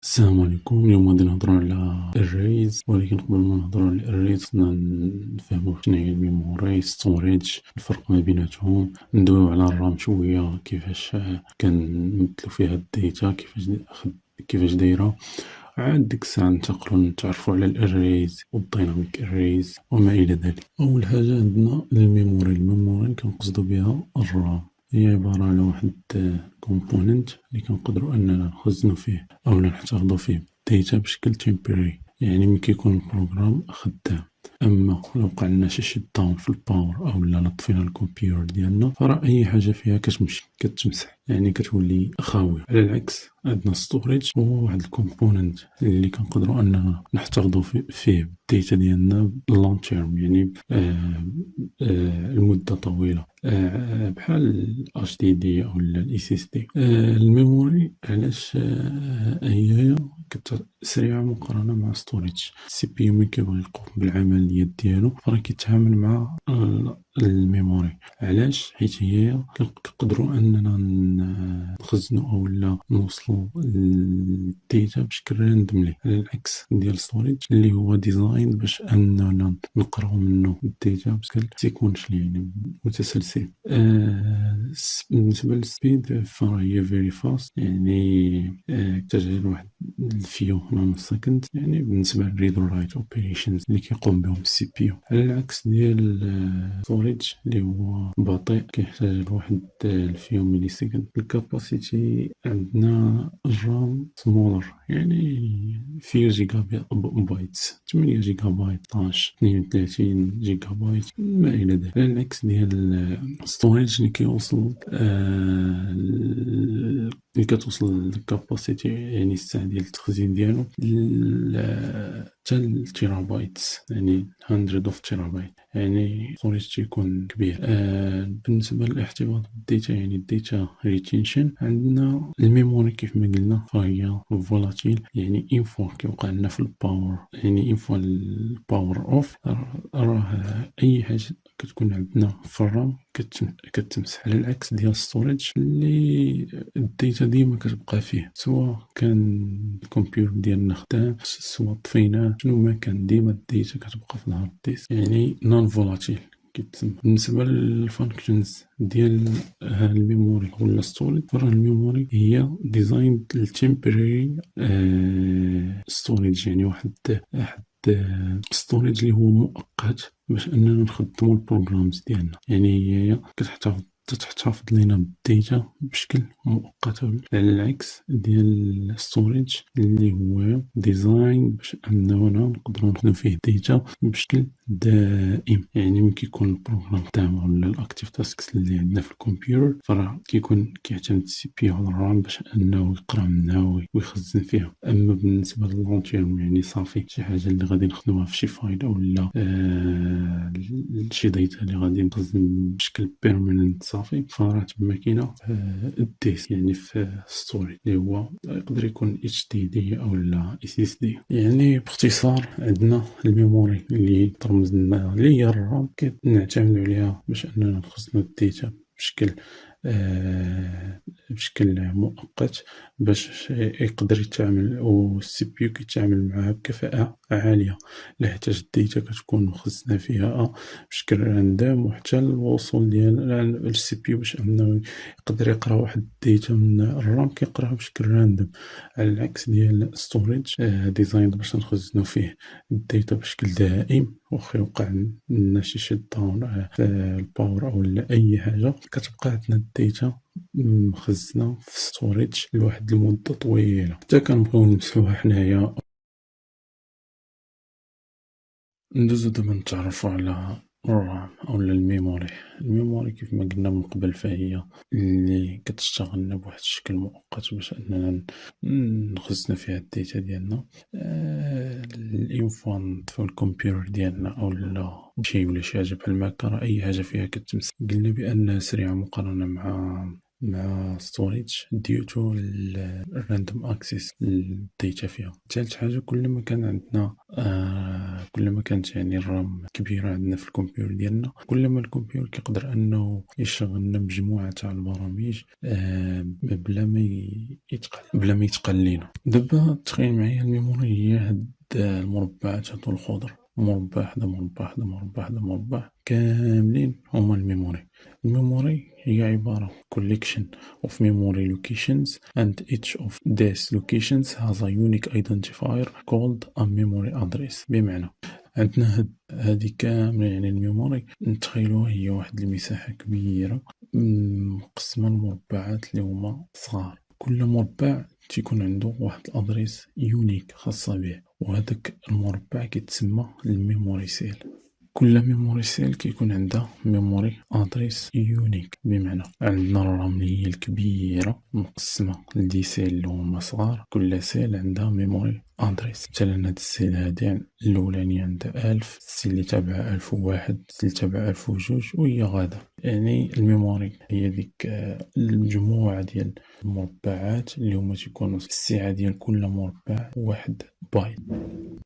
السلام عليكم. اليوم غادي نهضروا على الريز، ولكن قبل ما نهضروا على الريز خصنا نفهموا شنو هي الميموري ستوريج، الفرق ما بيناتهم، ندويو على الرام شويه، كيفاش كنمثلوا فيها الديتا، كيفاش دايره. عاد ديك الساعه ننتقلوا نتعرفوا على الاريز والديناميك اريز وما الى ذلك. اول حاجه عندنا الميموري كنقصدوا بها الرام. هي عبارة على واحد كومبوننت اللي كنقدروا أننا نخزنوا فيه أو نحتفظوا فيه ديتا بشكل تيمبري، يعني ملي كيكون البروغرام خدام. أما لو وقع لنا شي شيت داون في الباور أو لا طفينا الكمبيوتر ديالنا، فراه أي حاجة فيها كتمشي كتمسح، يعني كتولي خاوية. على العكس عندنا ستوريج هو واحد الكومبوننت اللي كنقدروا أننا نحتفظوا فيه الديتا ديالنا لونغ تيرم، يعني المدة طويلة، بحال HDD أو ال SSD. الميموري علاش هي سريعة مقارنة مع ستوريج. السي بي يو ملي كيبغي يقوم بالعمليات ديالو راه كيتعامل مع الميموري. علاش؟ حيت هي كنقدروا اننا نخزنوا او لا نوصلوا الديتا بشكل راندوملي، على العكس ديال ستوريج اللي هو ديزاين باش اننا نقراو منه الديتا بشكل سيكونشلي، يعني متسلسل. بالنسبه للسبيد فهي فيري فاست، يعني كتجعل واحد الفيو نانو سكند، يعني بالنسبه للريد ورايت اوبريشنز اللي كيقوم بهم السي بي يو. على العكس ديال ستوريج اللي هو بطيء، كيحتاج لواحد الفيو ملي سكند. الكاباسيتي عندنا الرام سمولر، يعني فيو جيجا بايت، 8 جيجا بايت، 12 32 جيجا بايت ما الى ذلك. على العكس ديال ستوريج اللي كيوصل اللي كتوصل الكاباسيتي، يعني السعه ديال التخزين ديالو حتى التيرابايت، يعني 100 اوف تيرابايت، يعني ستوريج تيكون كبير. بالنسبه للاحتفاظ بالديتا، يعني الديتا ريتينشن، عندنا الميموري كيف ما قلنا فهي فولاتيل، يعني ان فوا كيوقع لنا في الباور، يعني ان فوا الباور اوف، راه اي حاجه كتكون عندنا في الرام كتمسح. على العكس ديال ستوريج اللي الديتا ديما كتبقى فيه، سواء كان الكمبيوتر ديالنا خدام سواء طفيناه، شنو ما كان، ديما الديتا كتبقى في الهارد ديسك، يعني نون فولاتيل كيتسمى. بالنسبه للفانكشنز ديال الميموري ولا ستوريج، راه الميموري هي ديزاين للتمبراري ستوريج، يعني واحد ستوريج اللي هو مؤقت باش اننا نخدموا البروغرامز ديالنا، يعني هي تحتفظ لنا بالديتا بشكل مؤقت، على العكس ديال الستوريج اللي هو ديزاين باش اننا نقدروا نخدموا فيه الديتا بشكل دائم. يعني ملي كيكون البروغرام تاعنا ولا الاكتيف تاسكس اللي عندنا في الكمبيوتر، فراه كيعتمد السي بي على الرام باش انه يقرا منها ويخزن فيها. اما بالنسبه للونتيرم، يعني صافي شي حاجه اللي غادي نخدموها في شي فايل ولا شي ديتا اللي غادي نخزن بشكل بيرمننت صافي، فراه تما كاينه الديسك، يعني في ستوري اللي هو يقدر يكون HDD او لا SSD. يعني باختصار عندنا الميموري اللي ترمز لنا اللي هي الرام، كنعتمدوا عليها باش اننا نخزنوا الديتا بشكل مؤقت باش يقدر يتعامل، والسي بي يو كيتعامل معها بكفاءة عالية، لحيتاش الديتا كتكون مخزنة فيها بشكل راندوم، وحتى الوصول ديال السي بي يو باش انه يقدر يقرا واحد الديتا من الرام كيقراها بشكل راندوم. على العكس ديال ستوريج ديزاين باش نخزنو فيه الديتا بشكل دائم، واخا يوقع لنا شي شيت داون في الباور او لا اي حاجه، كتبقى عندنا الديتا مخزنه في ستوريج لواحد المده طويله. حتى كنبغيو نمسحوها حنايا. ندوزو دابا نتعرفو على الرام اولا الميموري كيف ما قلنا من قبل، فهي اللي كتشتغلنا بواحد الشكل مؤقت باش اننا نخزنو فيها الديتا ديالنا. الانفو نطفيو الكمبيوتر ديالنا اولا شي ولا شي حاجه بحال هكا، راه اي حاجه فيها كتمسح. قلنا بانها سريعه مقارنه مع مع ستوريج ديوتو الراندوم اكسس للديتا فيها. ثالث حاجه، كل ما كان عندنا كل ما كانت يعني الرام كبيره عندنا في الكمبيوتر ديالنا، كل ما الكمبيوتر كيقدر انه يشغل لنا مجموعه تاع البرامج بلا ما يتقل لينا. دابا تخيل معايا الميموري هي هاد المربعات هادو الخضر، مربع حدا مربع حدا مربع حدا مربع كاملين هما الميموري. الميموري هي عبارة collection of memory locations and each of these locations has a unique identifier called a memory address. بمعنى عندنا هذه كاملة يعني الميموري نتخيلوها هي واحد المساحة كبيرة مقسمة لمربعات اللي هما صغار، كل مربع تيكون عنده واحد الادريس يونيك خاصة به، وهذاك المربع كيتسمى الميموري سيل. كل ميموري سيل كيكون عندها ميموري ادريس يونيك، بمعنى عندنا الرام اللي هي الكبيره مقسمه لدي سيل اللي هما صغار، كل سيل عندها ميموري ادريس. مثلا هاد السيل هادي الاولاني عندها 1000، السيل اللي تابعها 1001، السيل اللي تابعها 1002 وهي غادا. يعني الميموري هي ديك المجموعه ديال المربعات اللي هما تيكونوا السعه ديال كل مربع واحد بايت.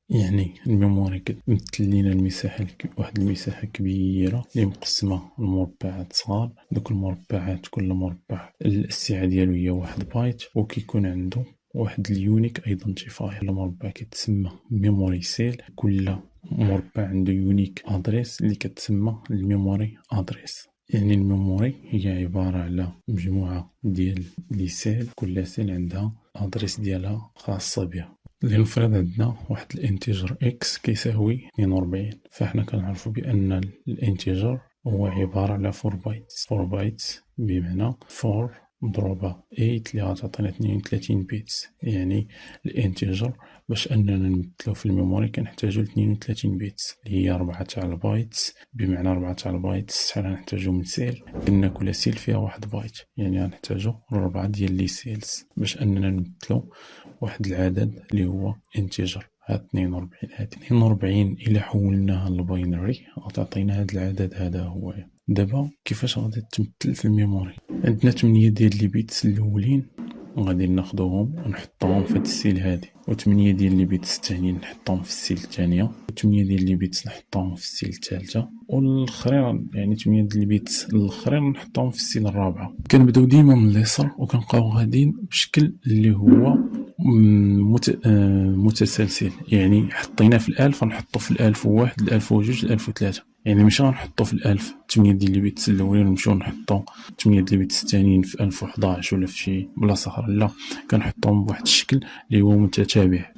يعني الميموري كتمثل لينا المساحة واحد المساحة كبيرة اللي مقسمة لمربعات صغار. دوك المربعات كل مربع السعة ديالو هي واحد بايت، وكيكون عنده واحد اليونيك ايدنتيفاير. المربع كيتسمى ميموري سيل، كل مربع عنده يونيك ادريس اللي كتسمى الميموري ادريس. يعني الميموري هي عبارة على مجموعة ديال لي سيل، كل سيل عندها ادريس ديالها خاصة بها. لنفرض عندنا واحد الانتيجر اكس كيساوي 42، فاحنا كنعرفوا بان الانتيجر هو عبارة على 4 بايتس. 4 بايتس بمعنى 4 مضروبة 8 اللي غتعطينا 32 بيتس. يعني الانتيجر باش اننا نمثلو في الميموري كنحتاجو 32 بيتس اللي هي 4 تاع البايتس. بمعنى 4 تاع البايتس شحال غنحتاجو من سيل؟ قلنا كل سيل فيها واحد بايت، يعني غنحتاجو 4 ديال لي سيلز باش اننا نمثلو واحد العدد اللي هو انتيجر. هاد 42 الى حولناها للباينري غتعطينا هاد العدد هذا هو. دابا كيفاش غادي تمثل في الميموري؟ عندنا 8 ديال لي بيتس الاولين غادي ناخذوهم ونحطوهم في هاد السيل هادي، و8 ديال لي بيتس الثانيين نحطوهم في السيل الثانيه، و8 ديال لي بيتس نحطوهم في السيل الثالثه، والاخرين يعني 8 ديال لي بيتس الاخرين نحطوهم في السيل الرابعه. كنبداو ديما من اليسار وكنبقاو غاديين بشكل اللي هو متسلسل. يعني حطينا في الالف غنحطو في الالف وواحد، الالف وجوج، الالف وثلاثة. يعني ماشي غنحطو في الالف 8 ديال لي بيتس الاولين ونمشيو نحطو 8 ديال لي بيتس الثانيين في 1011 ولا في شي بلاصه اخرى، لا كنحطوهم بواحد الشكل اللي هو متتابع.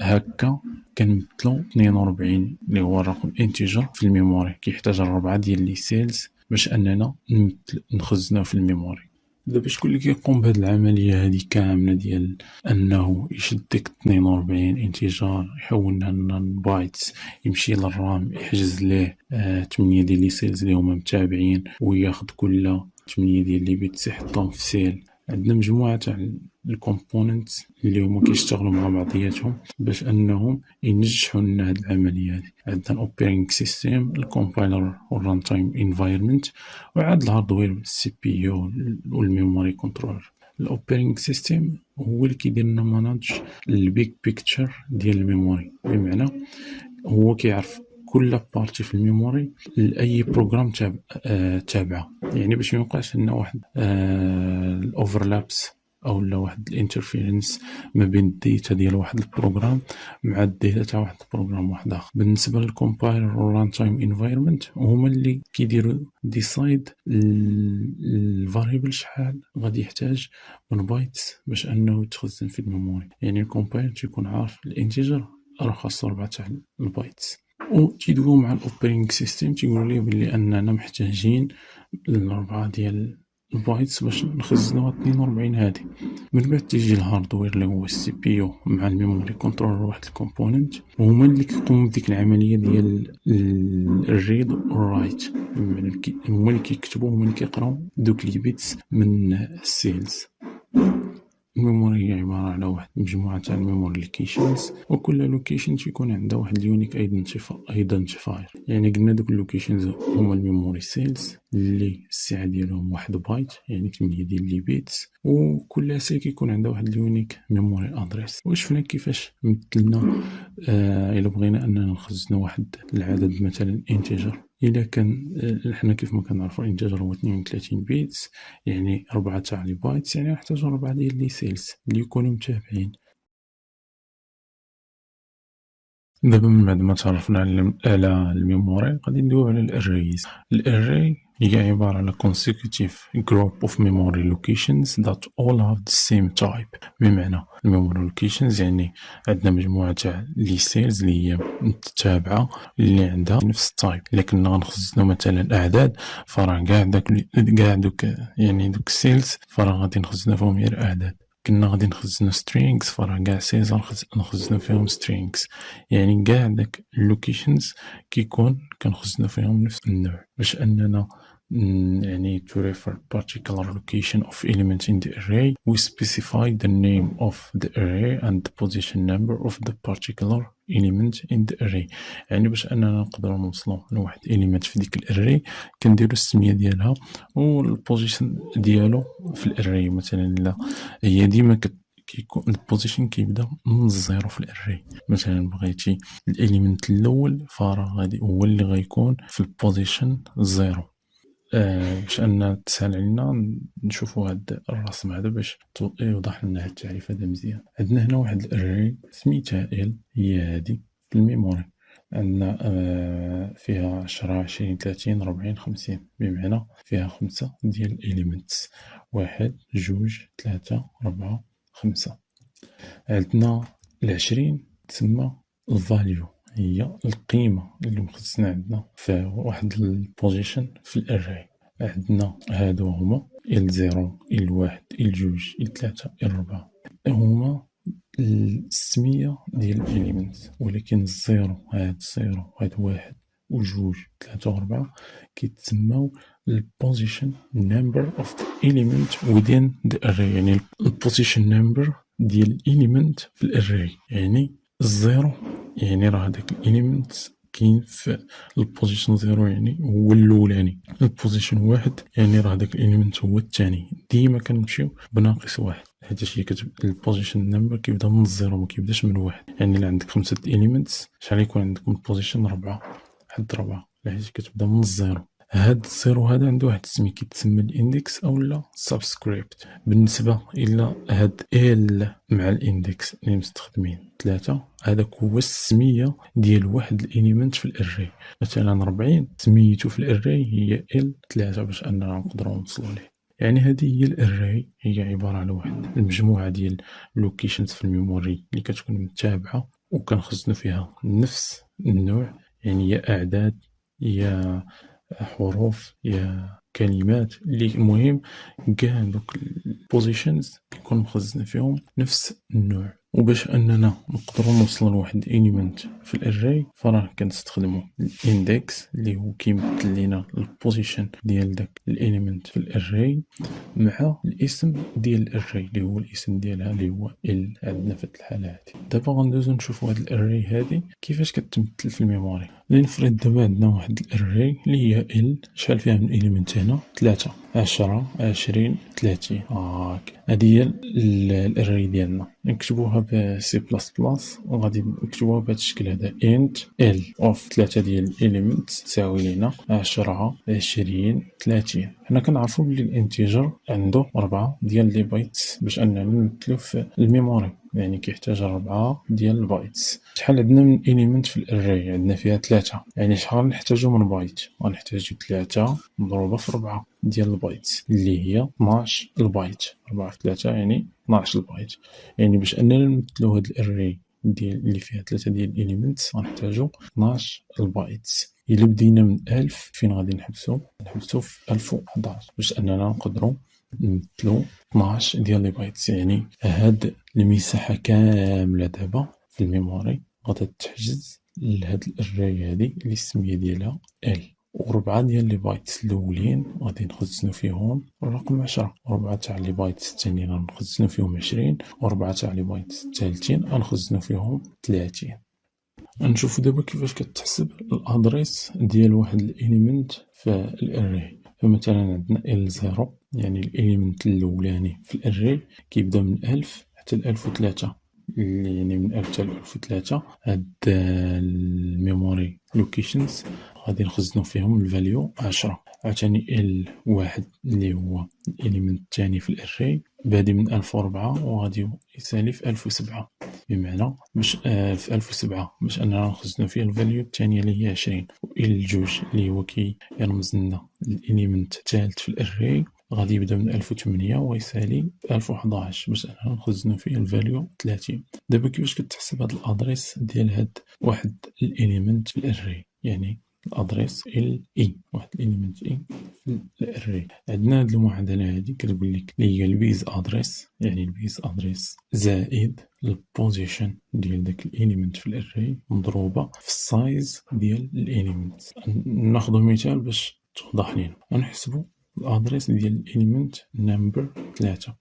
هكا كنمثلو 42 اللي هو الرقم انتيجر في الميموري كيحتاج 4 ديال لي سيلز باش اننا نخزنوه في الميموري. دابا شكون اللي كيقوم بهاد العمليه هذه كامله ديال انه يشد ديك 42 انتيجر يحولنا لنا بايتس، يمشي للرام يحجز ليه 8 ديال لي سيلز اللي هما متابعين، وياخذ كل 8 ديال لي بيتس يحطهم في سيل. عندنا مجموعه تاع الكومبوننتس اللي هما كيشتغلوا مع بعضياتهم باش انهم ينجحوا لنا هاد العمليه هذه. عندنا الاوبريتنج سيستم، الكومبايلر والران تايم انفايرمنت، وعاد الهاردوير السي بي يو والميموري كنترولر. الاوبريتنج سيستم هو اللي كيدير لنا ماناج البيج بيكتشر ديال الميموري، بمعنى هو كيعرف كل بارتي في الميموري لاي بروغرام تابعه. يعني باش ما يوقعش لنا واحد الاوفرلابس او لا واحد الانترفيرنس ما بين الديتا ديال واحد البروغرام مع الديتا تاع واحد البروغرام واحد اخر. بالنسبه للكومبايلر والران تايم انفايرمنت هما اللي كيديروا ديسايد الفاريبل شحال غادي يحتاج من بايتس باش انه يتخزن في الميموري. يعني الكومبايلر تيكون عارف الانتيجر راه خاصو 4 تاع البايتس، وتيدويو مع الاوبريتنج سيستم تيقولوا ليه بلي اننا محتاجين الاربعه ديال البايتس باش نخزنوا 42 هذه. من بعد تيجي الهاردوير اللي هو السي بي يو مع الميموري كنترولر واحد الكومبوننت، وهما اللي كيقوموا بديك العمليه ديال الريد والرايت. هما اللي كيكتبوا هما اللي كيقراو دوك لي بيتس من السيلز. الميموري هي عبارة على واحد مجموعة تاع الميموري لوكيشنز، وكل لوكيشن تيكون عندها واحد اليونيك ايدنتيفاير. يعني قلنا دوك اللوكيشنز هما الميموري سيلز اللي السعة ديالهم 1 بايت، يعني 8 ديال لي بيتس، وكل سيل كيكون عندها واحد اليونيك ميموري ادريس. وشفنا كيفاش مثلنا الا بغينا اننا نخزنوا واحد العدد مثلا انتجر. الا كان حنا كيف ما كنعرفوا الانتجر هو 32 بيتس، يعني 4 تاع لي بايتس، يعني نحتاج 4 ديال لي سيلز اللي يكونوا متابعين. دابا من بعد ما تعرفنا على الميموري غادي ندويو على الاريز. الاري هي عبارة على consecutive group of memory locations that all have the same type. بمعنى الميموري locations يعني عندنا مجموعة تاع لي سيلز اللي هي متتابعة اللي عندها نفس التايب. إلا كنا غنخزنو مثلا أعداد فراه كاع دوك يعني دوك السيلز فراه غادي نخزنو فيهم غير أعداد. كنا غادي نخزنو strings فراه كاع سيلز نخزنو فيهم strings. يعني كاع داك اللوكيشنز كيكون كنخزنو فيهم نفس النوع، باش أننا يعني to refer particular location of element in the array we specify the name of the array and the position number of the particular element in the array. يعني باش اننا نقدروا نوصلوا لواحد element في ديك الاري كنديروا السميه ديالها والبوزيشن ديالو في الاري. مثلا لا هي ديما كيكون البوزيشن كيبدا من الزيرو في الاري. مثلا بغيتي الاليمنت الاول فراه غادي هو اللي غيكون في البوزيشن زيرو. باش ان تسهل علينا نشوفوا هاد الرسم هذا باش يوضح لنا هاد التعريف هذا مزيان. عندنا هنا واحد الاري سميتها ال، هي هادي في الميموري. عندنا فيها 10 20 30 40 50، بمعنى فيها 5 ديال الاليمنتس، 1 2 3 4 5. عندنا 20 تسمى الفاليو، هي القيمة اللي مخزنة عندنا في واحد البوزيشن في الاري. عندنا هادو هما ال0 ال1 ال2 ال3 ال4 هما السمية ديال الاليمنت، ولكن الزيرو هاد واحد وجوج ثلاثة وربعة كيتسماو البوزيشن نمبر اوف ذا element within the array. يعني البوزيشن نمبر ديال الاليمنت في الاري. يعني الزيرو يعني راه داك الاليمنت كاين في البوزيشن زيرو يعني هو الاولاني. البوزيشن واحد يعني راه داك الاليمنت هو الثاني. ديما كنمشيو بناقص واحد، حيتاش هي كتب البوزيشن نمبر كيبدا من الزيرو ما كيبداش من واحد. يعني الا عندك 5 اليمنتس شحال يكون عندك من البوزيشن 4 حد 4، حيت كتبدا من الزيرو. هاد الزيرو هذا عنده واحد السمي كيتسمى الاندكس اولا سبسكريبت. بالنسبه الى هاد ال مع الاندكس اللي مستخدمين 3، هذاك هو السميه ديال واحد الاليمنت في الاري. مثلا 40 سميتو في الاري هي ال 3 باش اننا نقدروا نوصلوا ليه. يعني هذه هي الاري، هي عباره على واحد المجموعه ديال اللوكيشنز في الميموري اللي كتكون متابعه وكنخزنوا فيها نفس النوع. يعني يا اعداد يا حروف يا كلمات، اللي المهم كاع دوك البوزيشنز كيكون مخزن فيهم نفس النوع. وباش اننا نقدروا نوصلوا لواحد الاليمنت في الاري فراه كنستخدموا الاندكس اللي هو كيمثل لنا البوزيشن ديال داك الاليمنت في الاري مع الاسم ديال الاري اللي هو الاسم ديالها اللي هو ال عندنا في الحاله هذه. دابا غندوزو نشوفوا هاد الاري هذه كيفاش كتمثل في الميموري. لنفرض دابا عندنا واحد الاري اللي هي ال، شحال فيها من اليمنت هنا 3 10 20 30. هذه هي الاري ديالنا. نكتبوها ب سي بلاس بلاس وغادي نكتبوها بهذا الشكل هذا انت ال اوف 3 ديال الاليمنت تساوي لنا 10 20 30. حنا كنعرفوا بلي الانتيجر عنده 4 ديال لي بايتس باش اننا نمثلو في الميموري، يعني كيحتاج 4 ديال البايتس. شحال عندنا من اليمنت في الاري؟ عندنا فيها 3، يعني شحال نحتاجو من بايت؟ غنحتاجو 3 مضروبة في 4 ديال البايتس اللي هي 12 البايت. 4 في 3 يعني 12 البايت. يعني باش اننا نمثلو هاد الاري ديال اللي فيها 3 ديال الاليمنتس غنحتاجو 12 البايتس. إلا بدينا من 1000 فين غادي نحبسو في 1011 باش اننا نقدروا نمثلو 12 ديال لي بايتس. يعني هاد المساحه كامله دابا في الميموري غادا تحجز لهاد الاري هادي اللي السميه ديالها ال. و4 ديال لي بايتس الأولين غادي نخزنو فيهم الرقم 10، و4 تاع لي بايتس التانيين غنخزنو فيهم 20، و4 تاع لي بايتس التالتين غنخزنو فيهم 30. غنشوفو دابا كيفاش كتحسب الأدريس ديال واحد الإليمنت في الأري. فمثلا عندنا L0 يعني الإليمنت الأولاني في الأري كيبدا من 1000 حتى ل1003، يعني من 1000 حتى ل1003. هاد الميموري لوكيشنز غادي نخزنو فيهم الفاليو 10. عاوتاني L1 اللي هو الإليمنت الثاني في الأري بادي من 1004 وغادي يسالي في 1007، بمعنى باش في 1007 باش أننا نخزنو فيه الفاليو الثانية اللي هي 20. و L2 اللي هو كيرمز لنا الإليمنت الثالث في الأري غادي يبدا من 1008 ويسالي في 1011 باش أننا نخزنو فيه الفاليو 30. دابا كيفاش كتحسب هاد الأدريس ديال هاد واحد الإليمنت في الأري، يعني الأدريس L واحد الإليمنت في الأري. عندنا هاد المعادلة هادي كتقول لك اللي هي البيز أدريس، يعني البيز أدريس زائد البوزيشن ديال داك الإليمنت في الأري مضروبة في السايز ديال الإليمنت. ناخدو مثال باش توضح لينا. غنحسبو الأدريس ديال الإليمنت نمبر 3.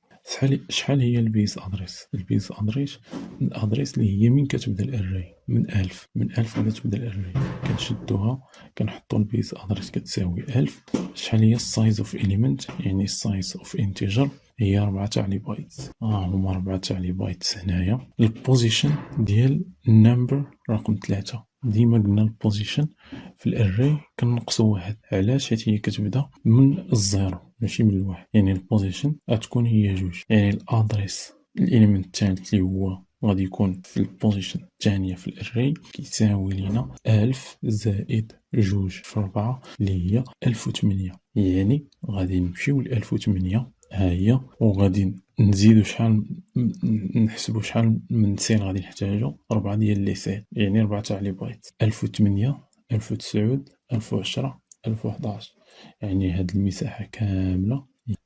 شحال هي البيز أدريس؟ البيز أدريس الأدريس اللي هي من كتبدا الأري من 1000 غادي تبدا الأري كنشدوها كنحطو البيز أدريس كتساوي 1000. شحال هي السايز اوف إليمنت؟ يعني السايز اوف انتيجر هي 4 تاع لي بايتس، هما 4 تاع لي بايتس هنايا. البوزيشن ديال النمبر رقم 3، ديما قلنا البوزيشن في الأري كنقصو واحد. علاش؟ حيت هي كتبدا من الزيرو ماشي من الواحد، يعني البوزيشن غتكون هي 2. يعني الأدريس الإليمنت الثالث اللي هو غادي يكون في البوزيشن الثانية في الأري كيساوي لينا 1000 زائد 2 في 4 اللي هي 1008. يعني غادي نمشيو ل 1008 ها هي، وغادي نزيدو شحال نحسبو شحال من سين غادي نحتاجو. 4 ديال لي سين يعني 4 تاع لي بايت 1008 1009 1010 1011. يعني هاد المساحة كاملة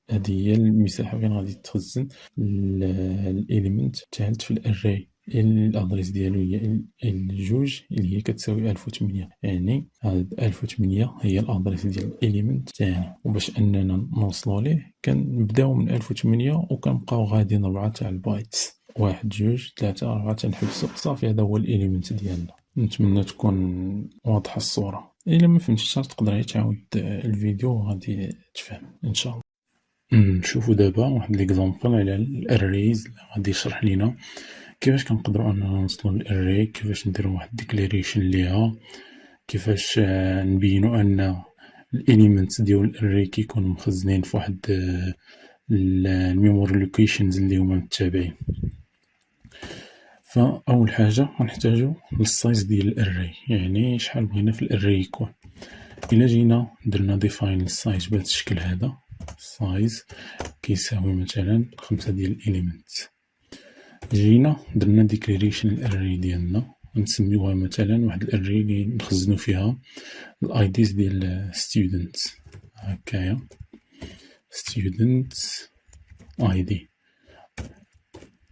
هادي هي المساحة فين غادي تخزن الإليمنت الثالث في الأري. الأدريس ديالو هي L2 اللي هي كتساوي 1008. يعني هاد 1008 هي الأدريس ديال الإليمنت الثاني. وباش أننا نوصلو ليه كنبداو من 1008 وكنبقاو غاديين 4 تاع البايتس 1 2 3 4 تنحبسو صافي. هذا هو الإليمنت ديالنا. نتمنى تكون واضحة الصورة. إلا ما فهمتيش تقدر تعاود الفيديو وغادي تفهم إن شاء الله. نشوفو دابا واحد ليكزامبل على الأريز غادي يشرح لينا كيفاش كنقدروا أننا نوصلو للأري، كيفاش نديرو واحد ديكليريشن ليها، كيفاش نبينو أن الإليمنت ديال الأري كيكونو مخزنين في واحد الميموري لوكيشنز اللي هما متابعين. فأول حاجة غنحتاجو للسايز ديال الأري، يعني شحال بغينا في الأري يكون. إلا جينا درنا ديفاين للسايز بهذا الشكل هذا، سايز كيساوي مثلا 5 ديال الإليمنت. جينا درنا ديكليريشن الأري ديالنا نسميوها مثلا واحد الأري اللي نخزنو فيها الأيديز ديال students. هكايا students ID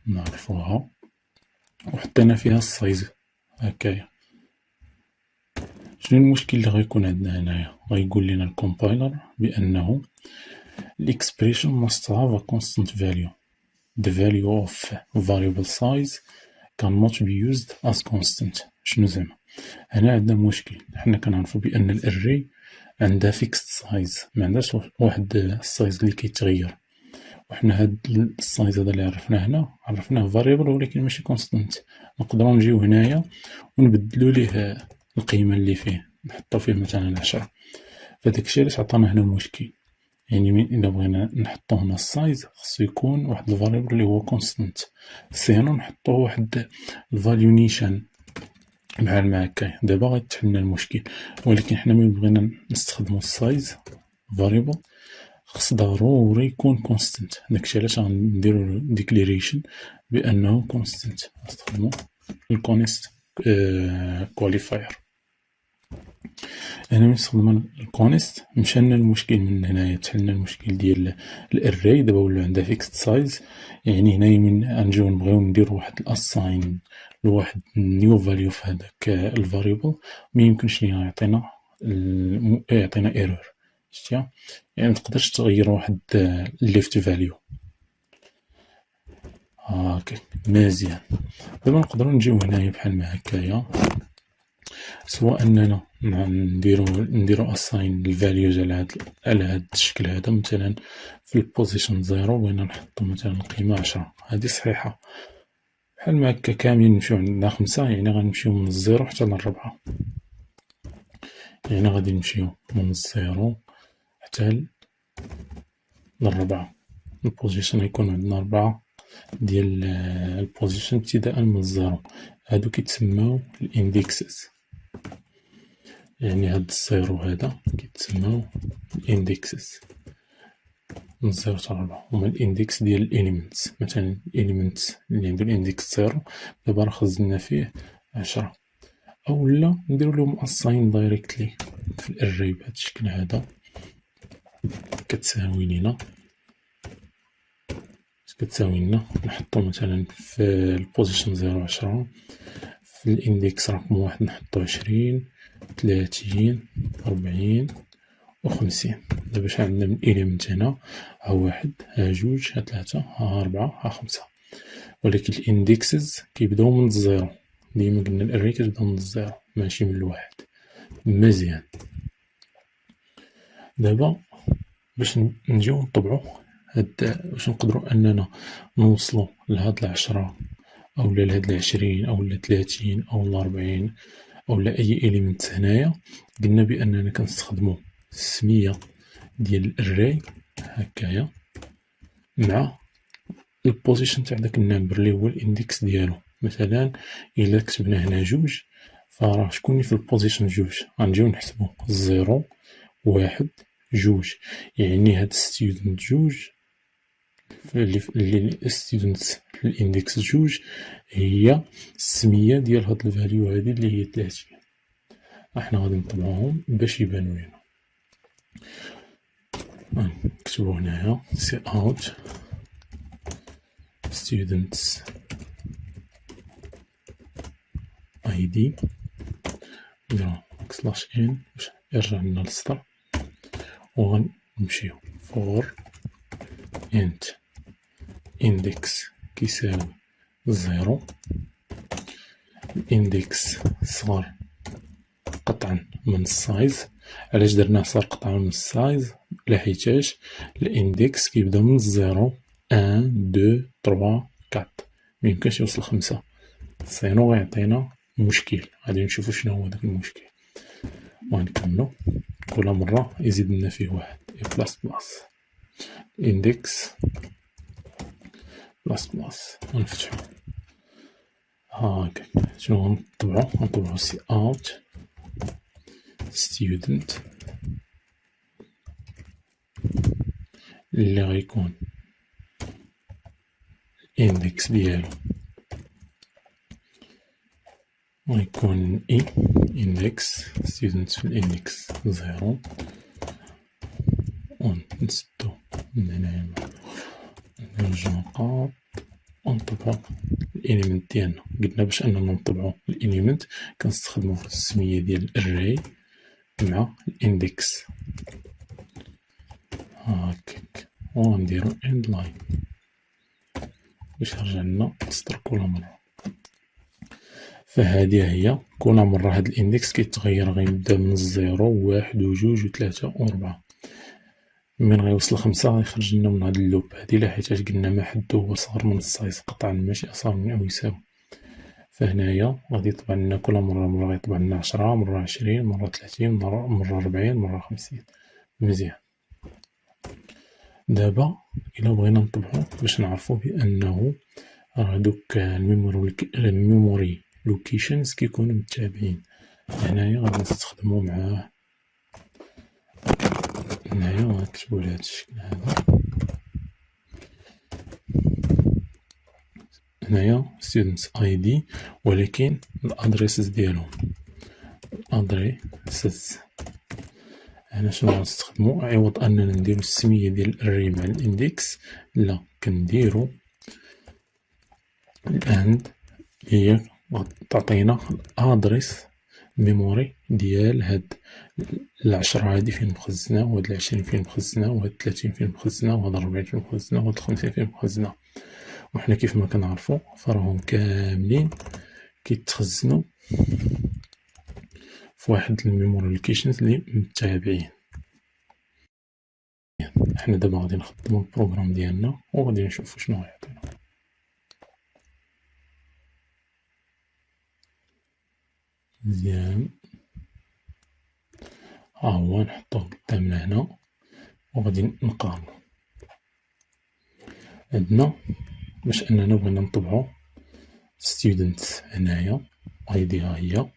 نعرفوها وحطينا فيها السايز هكايا. شنو المشكل اللي غيكون عندنا هنايا؟ غيقول لنا الكومبايلر بأنه الإكسبريشن must have a constant value. The value of variable size cannot be used as constant. شنو زعما؟ هنا عندنا مشكل. حنا كنعرفو بأن الأري عندها fixed size، ما عندهاش واحد السايز اللي كيتغير. وحنا هاد السايز هذا اللي عرفناه هنا عرفناه variable ولكن ماشي constant. نقدروا نجيو هنايا ونبدلو ليه القيمة اللي فيه، نحطو فيه مثلا 10. فداكشي علاش عطانا هنا مشكل. يعني إلا بغينا نحطو هنا السايز خصو يكون واحد الفاريبل اللي هو كونستانت، سينو نحطو واحد الفاليو نيشان بحال ما هكايا. دابا غيتحلنا المشكل. ولكن حنا ملي بغينا نستخدمو السايز فاريبل خص ضروري يكون كونستانت. داكشي علاش غنديرو ديكليريشن بأنه كونستانت، نستخدمو الكونست كواليفاير. هنا نستخدمو الكونست مشالنا المشكل من هنايا، تحلنا المشكل ديال الاري. دابا ولا عندها فيكست سايز. يعني هنايا من غنجيو نبغيو نديرو واحد الاساين لواحد نيو فاليو في هذاك الفاريبل، ما يمكنش لينا يعطينا يعطينا ايرور. شتيها يعني متقدرش تغير واحد الليفت فاليو. هاكاك مزيان. دابا نقدرو نجيو هنايا بحال ما هكايا، سواء اننا نديرو اساين الفاليوز على هاد الشكل هذا. مثلا في البوزيشن 0 بغينا نحطو مثلا القيمة 10، هادي صحيحة. بحال ما هكا كاملين نمشيو عندنا 5، يعني غنمشيو من 0 حتى ل4، يعني غادي نمشيو من 0 حتى ل4. البوزيشن غيكون عندنا 4 ديال البوزيشن ابتداء من 0. هادو كيتسماو الاندكسز، يعني هاد الزيرو هذا كيتسماو الاندكسز من 0 حتى 4، هما الاندكس ديال الاليمنتس. مثلا الاليمنت اللي عنده الاندكس 0 دابا راه خزنا فيه 10، اولا نديرو لهم اساين دايريكتلي في الاري بهاد الشكل هذا. كتساوي لينا نحطو مثلا في البوزيشن 0 10، في الاندكس رقم 1 نحطو 20 30 40 و50. دابا شحال عندنا من اليمنت هنا؟ ها 1 ها 2 ها 3 ها 4 ها 5. ولكن الاندكسز كيبداو من الزيرو، ديما قلنا الاري كتبدا من الزيرو ماشي من الواحد. مزيان. دابا باش نجيو نطبعو باش نقدرو اننا نوصلو لهاد 10 اولا لهاد 20 اولا 30 اولا 40 اولا اي اليمنت هنايا، قلنا باننا كنستخدمو السميه ديال الاري هكايا مع البوزيشن تاع داك النمبر اللي هو الاندكس ديالو. مثلا الا كتبنا هنا 2 فراه شكون اللي في البوزيشن 2؟ غنجيو نحسبو 0 1 2، يعني هاد ستودنت 2 اللي ستودنت في الاندكس 2 هي السميه ديال هاد الفاليو هادي اللي هي 30. احنا غادي نطبعوهم باش يبانو لينا. نكتبو هنايا سي اوت students id نديرو سلاش ان باش يرجع لنا للسطر، وغنمشيو for int index كيساوي 0. الاندكس صغر قطعا من السايز. علاش درناه صغر قطعا من السايز؟ لحيتاش الاندكس كيبدا من 0 1 2 3 4، ميمكنش يوصل 5 سينو غيعطينا مشكل. غادي نشوفو شنو هو داك المشكل وغنكملو. كل مرة يزيد لنا فيه واحد بلاس بلاس اندكس بلاس بلاس ونفتحو هاكا. شنو غنطبعو سي اوت ستودنت اللي غيكون الاندكس ديالو غيكون اي اندكس ستودنت في الاندكس 0، ونسدو من هنايا نرجعو نقاط ونطبعو الاليمنت ديالنا. قلنا باش اننا نطبعو الاليمنت كنستخدمو السمية ديال الاري مع الاندكس هاكاك، وغنديرو اند لاين باش يرجع لنا السطر كل مرة. فهادي هي كل مرة هاد الاندكس كيتغير، غيبدا من 0 1 و2 و3 و4. من غيوصل 5 غيخرج لنا من هاد اللوب هادي، لحيتاش قلنا ما حدو هو صغر من السايز قطعا ماشي اصغر من او يساوي. فهنايا غادي يطبع لنا كل مرة غيطبع لنا 10 مرة 20 مرة 30 مرة 40 مرة 50. مزيان. دابا إلا بغينا نطبعو باش نعرفو بأنه هادوك الميموري لوكيشنز كيكونو متابعين، هنايا غادي نستخدمو معاه هنايا غنكتبو على هاد الشكل هذا. هنايا students ID ولكن الادريسز ديالهم الادريسز. هنا شنو غنستخدمو؟ عوض اننا نديرو السمية ديال الاري مع الاندكس، لا كنديرو الاند هي غتعطينا الادريس الميموري ديال هاد 10 هادي فين مخزنة، وهاد 20 فين مخزنة، وهاد 30 فين مخزنة، وهاد 40 فين مخزنة، وهاد 50 فين مخزنة. وحنا كيف ما كنعرفو فراهم كاملين كيتخزنو فواحد الميموري لوكيشنز لي متتابعين. حنا دابا غادي نخدمو البروغرام ديالنا وغادي نشوفو شنو غيعطينا. مزيان، ها هو نحطوه قدامنا هنا وغادي نقارنو. عندنا باش اننا بغينا نطبعو ستودنت هنايا، هايدي ها هي.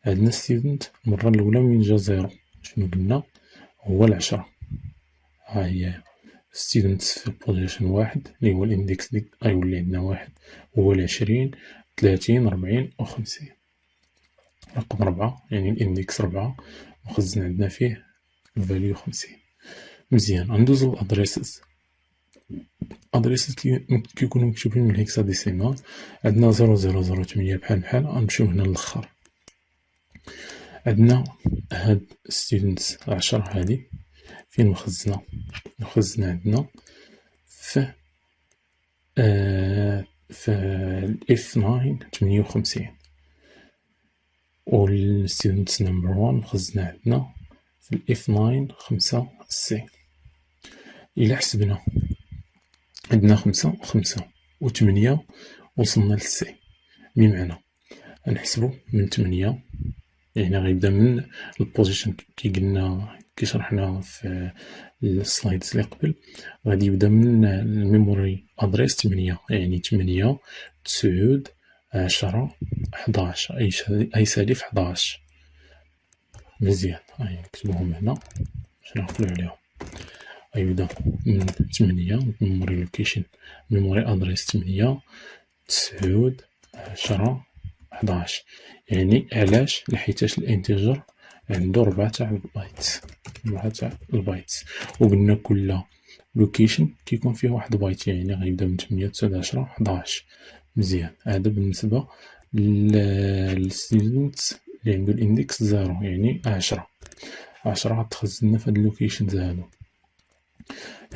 عندنا ستودنت المرة الأولى من جا زيرو شنو قلنا هو 10. ها هي ستودنت في البوزيشن 1 اللي هو الاندكس ديك غيولي عندنا 1 هو 20 30 40 و 50. رقم 4 يعني الاندكس 4 مخزن عندنا فيه الفاليو 50. مزيان، غندوزو للادريسز. ادريسز كيكونو مكتوبين من الهكساديسيمال. عندنا 0008 بحال غنمشيو هنا للخر. عندنا هاد ستودنتس 10 هادي فين مخزنة عندنا في الاف 9 58، و الستودنتس نمبر 1 مخزنة عندنا في الاف 9 5 سي. إلا حسبنا عندنا 5 و 8 وصلنا للسي، بمعنى غنحسبو من 8 يعني غيبدا من البوزيشن كي قلنا كي شرحنا في السلايدز اللي قبل. غادي يبدا من الميموري ادريس 8 يعني 8 9 10 11 اي سالف 11. مزيان، هاي نكتبوهم هنا باش نغفلو عليهم. غيبدا من 8 ميموري لوكيشن ميموري ادريس 8 9 10 11. يعني علاش؟ لحيتاش الانتيجر عندو 4 تاع البايتس، وقلنا كل لوكيشن كيكون فيه واحد بايت، يعني غيبدا من 8 9 10 11. مزيان، هذا بالنسبة للستودنتس اللي عندو الاندكس 0 يعني 10 غتخزن في هاد اللوكيشنز هادو.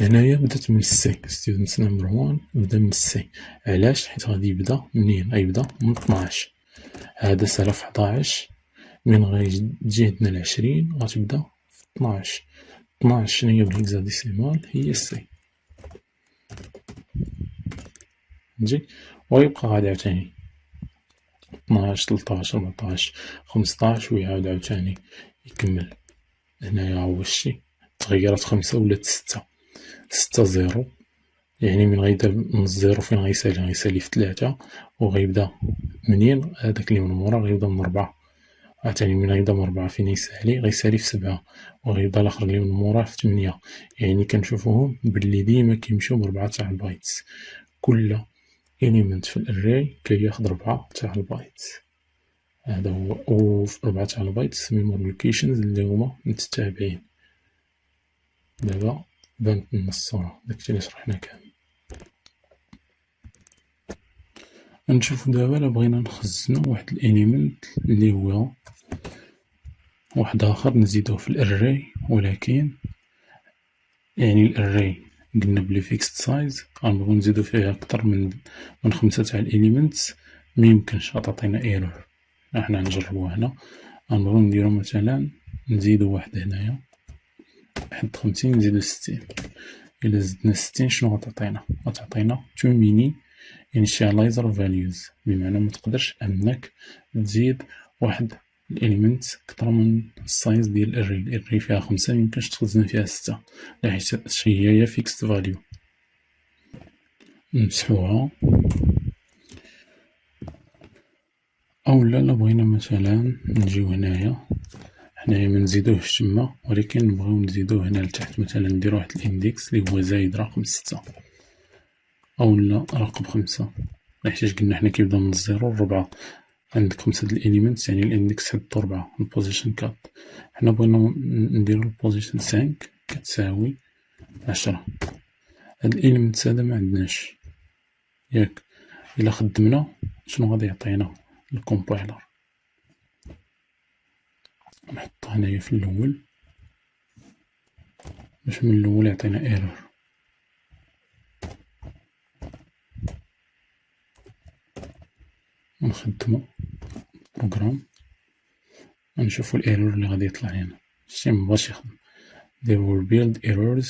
هنايا بدات من السي، ستودنت نمبر 1 بدا من السي. علاش؟ حيت غادي يبدا منين؟ غيبدا من 12. هذا سالا في 11 من غيجي عندنا العشرين غتبدا في 12. 12 شناهي بالهكزاديسيمال؟ هي السي. فهمتي؟ ويبقى غادي عاوتاني 12 13 14 15 ويعاود عاوتاني يكمل. هنايا هو الشي تغيرت 5 ولات 6 0، يعني من غيبدا من الزيرو فين غيسالي في 3 وغيبدا منين؟ هداك اللي من مورا غيبدا من 4. عاوتاني من غيبدا من 4 فين غيسالي في 7 وغيبدا الاخر اللي من موراه في 8. يعني كنشوفوهم بلي ديما كيمشيو ب4 تاع البايتس. كل إليمنت في الاري كياخد 4 تاع البايتس. هذا هو، وفي 4 تاع البايتس ميموري لوكيشنز اللي هما متتابعين. دابا بانت لنا الصورة داكشي اللي شرحنا كامل. نشوفو دابا الا بغينا نخزنو واحد الإليمنت اللي هو واحد آخر نزيدوه في الاري، ولكن يعني الاري قلنا بلي فيكست سايز غنبغيو نزيدو فيها أكتر من 5 تاع الإليمنتس ميمكنش، غتعطينا ايرور. احنا نجربوها هنا. غنبغيو نديرو مثلا نزيدو واحد هنايا واحد 50 نزيدو 60. إلا زدنا 60 شنو غتعطينا؟ غتعطينا تو ميني initializer values، بمعنى متقدرش أنك تزيد واحد الإليمنت كتر من السايز ديال الاري فيها 5 ميمكنش تخزن فيها 6 حيت هي فيكست فاليو. نمسحوها. أولا إلا بغينا مثلا نجيو هنايا، حنايا منزيدوهش تما ولكن نبغيو نزيدوه هنا لتحت، مثلا نديرو واحد الاندكس اللي هو زايد رقم 6 أولا رقم 5، حيتاش قلنا حنا كيبدا من الزيرو لربعة. عندك 5 د الإليمنتس يعني الاندكس حدو 4 البوزيشن 4. حنا بغينا نديرو البوزيشن 5 كتساوي 10. هاد الإليمنتس هذا معندناش ياك. إلا خدمنا شنو غادي يعطينا الكومبايلر؟ نحطو هنايا في الأول باش من الأول يعطينا ايرور. نخدمو بروغرام ونشوفو الايرور اللي غادي يطلع لينا. شتي مبغاش يخدم. there were build errors.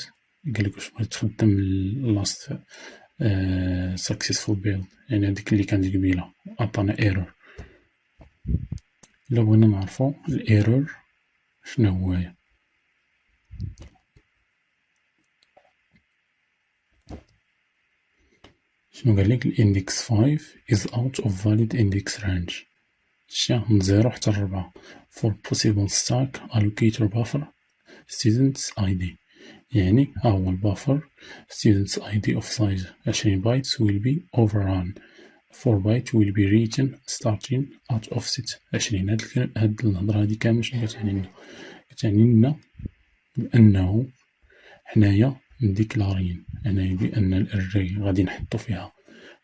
قالك واش بغيت تخدم last successful build، يعني هاديك اللي كانت قبيلة عطانا ايرور. إلا بغينا نعرفو الايرور شنو هوايا، شنو قالك الاندكس 5 is out of valid index range. شتي من 0 حتى 4 for possible stack allocator buffer students ID. يعني ها هو البافر students ID of size 20 bytes will be overrun. 4 byte will be written starting at offset 20. هاد الهضرة هادي كامل شنو كتعني لنا؟ كتعني لنا بأنه حنايا مديكلارين هنايا بأن الأري غادي نحطو فيها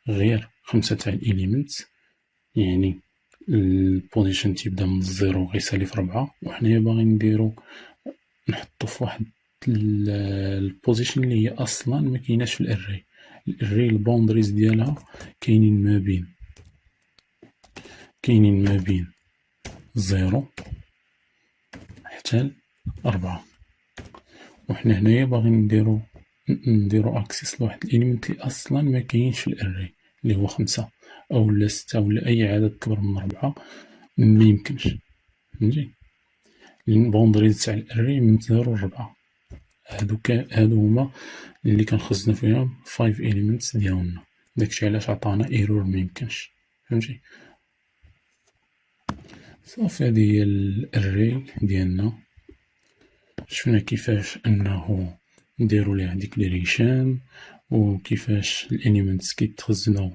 غير 5 تاع الإليمنت، يعني البوزيشن تيبدا من 0 غيسالي في 4، وحنايا باغيين نديرو نحطو في واحد البوزيشن اللي هي أصلا مكايناش في الأري. الأري البوندريز ديالها كاينين ما بين 0 حتى 4، وحنا هنايا باغيين نديرو اكسس لواحد الاليمنت اللي اصلا مكاينش في الاري اللي هو 5 اولا 6 ولا اي عدد كبر من 4 ميمكنش. فهمتي؟ البوندريز تاع الاري من 0 ل 4 هادو هما اللي كنخزنو فيهم 5 elements ديالنا. داكشي علاش عطانا ايرور ميمكنش. فهمتي؟ صافي هادي هي الاري ديالنا. شفنا كيفاش انه نديرو ليها ديكليريشن وكيفاش الاليمنتس كيتخزنو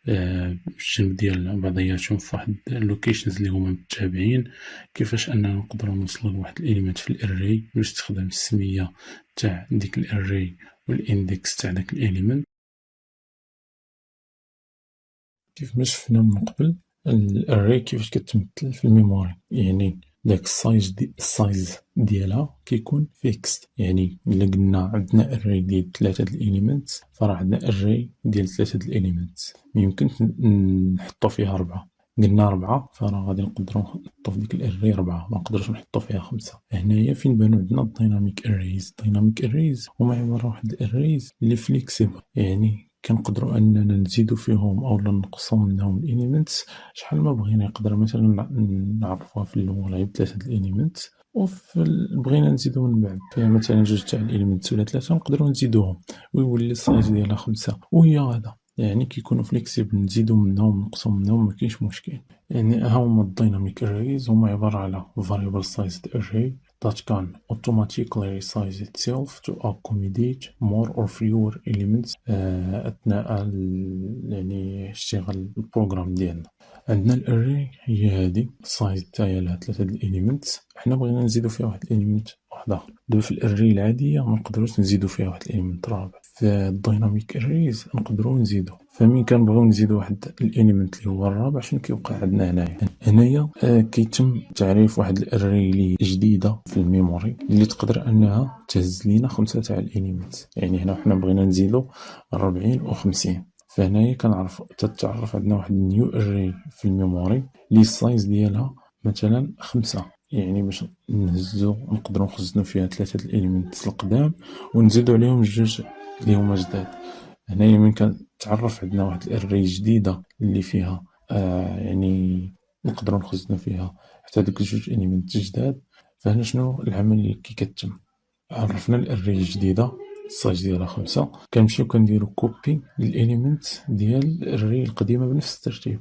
بالجنب ديال بعضياتهم في واحد اللوكيشنز اللي هما متتابعين، كيفاش اننا نقدروا نوصلوا لواحد الاليمنت في الاري باستخدام السميه تاع ديك الاري والاندكس تاع داك الاليمنت. كيف ما شفنا من قبل الاري كيفاش كتمثل في الميموري، يعني داك السايز ديالها كيكون فيكست. يعني الا قلنا عندنا اري ديال 3 د الاليمنتس فراه عندنا اري ديال 3 د الاليمنتس ميمكنش نحطو فيها 4. قلنا 4 فراه غادي نقدروا نحطو في ديك الاري 4، ما نقدروش نحطو فيها 5. هنايا فين بانوا عندنا الديناميك اريز هما عباره واحد الاريز اللي فليكسيبل، يعني كنقدروا اننا نزيدو فيهم اولا نقصو منهم الاليمنتس شحال ما بغينا. يقدر مثلا نعرفوها في الاول غير بثلاثه الاليمنتس، بغينا نزيدو من بعد فيها مثلا 2 تاع الاليمنتس ولا 3 نقدروا نزيدوهم ويولي السايز ديالها 5. وهي هذا يعني كيكونوا فليكسيبل، نزيدو منهم نقصو منهم مكاينش مشكل. يعني ها هما الديناميك اريز هما عباره على variable sized array that can automatically resize itself to accommodate more or fewer elements أثناء يعني اشتغال البروغرام ديالنا. عندنا الاري هي هادي السايز تاعها لها 3 د الاليمنتس، حنا بغينا نزيدو فيها واحد الاليمنت واحد اخر. دابا في الاري العاديه ما نقدروش نزيدو فيها واحد الاليمنت رابع، في الديناميك اريز نقدروا نزيدو. فمين كنبغيو نزيدو واحد الاليمنت اللي هو الرابع شنو كيوقع عندنا هنايا كيتم تعريف واحد الاري اللي جديده في الميموري اللي تقدر انها تهز لينا 5 تاع الاليمنتس. يعني هنا حنا بغينا نزيدو 40 و 50، فهنايا كنعرف تتعرف عندنا واحد نيو اري في الميموري اللي السايز ديالها مثلا 5. يعني باش نهزو نقدروا نخزنوا فيها 3 د الاليمنتس القدام ونزيدو عليهم 2 اللي هما جداد. هنايا من كنتعرف عندنا واحد الاري جديده اللي فيها يعني نقدروا نخزنوا فيها حتى دوك 2 اليمنت جداد. فهنا شنو العمل اللي كيتم؟ عرفنا الاري الجديده السايز ديالها 5، كنمشيو كنديرو كوبي للاليمنت ديال الاري القديمه بنفس الترتيب.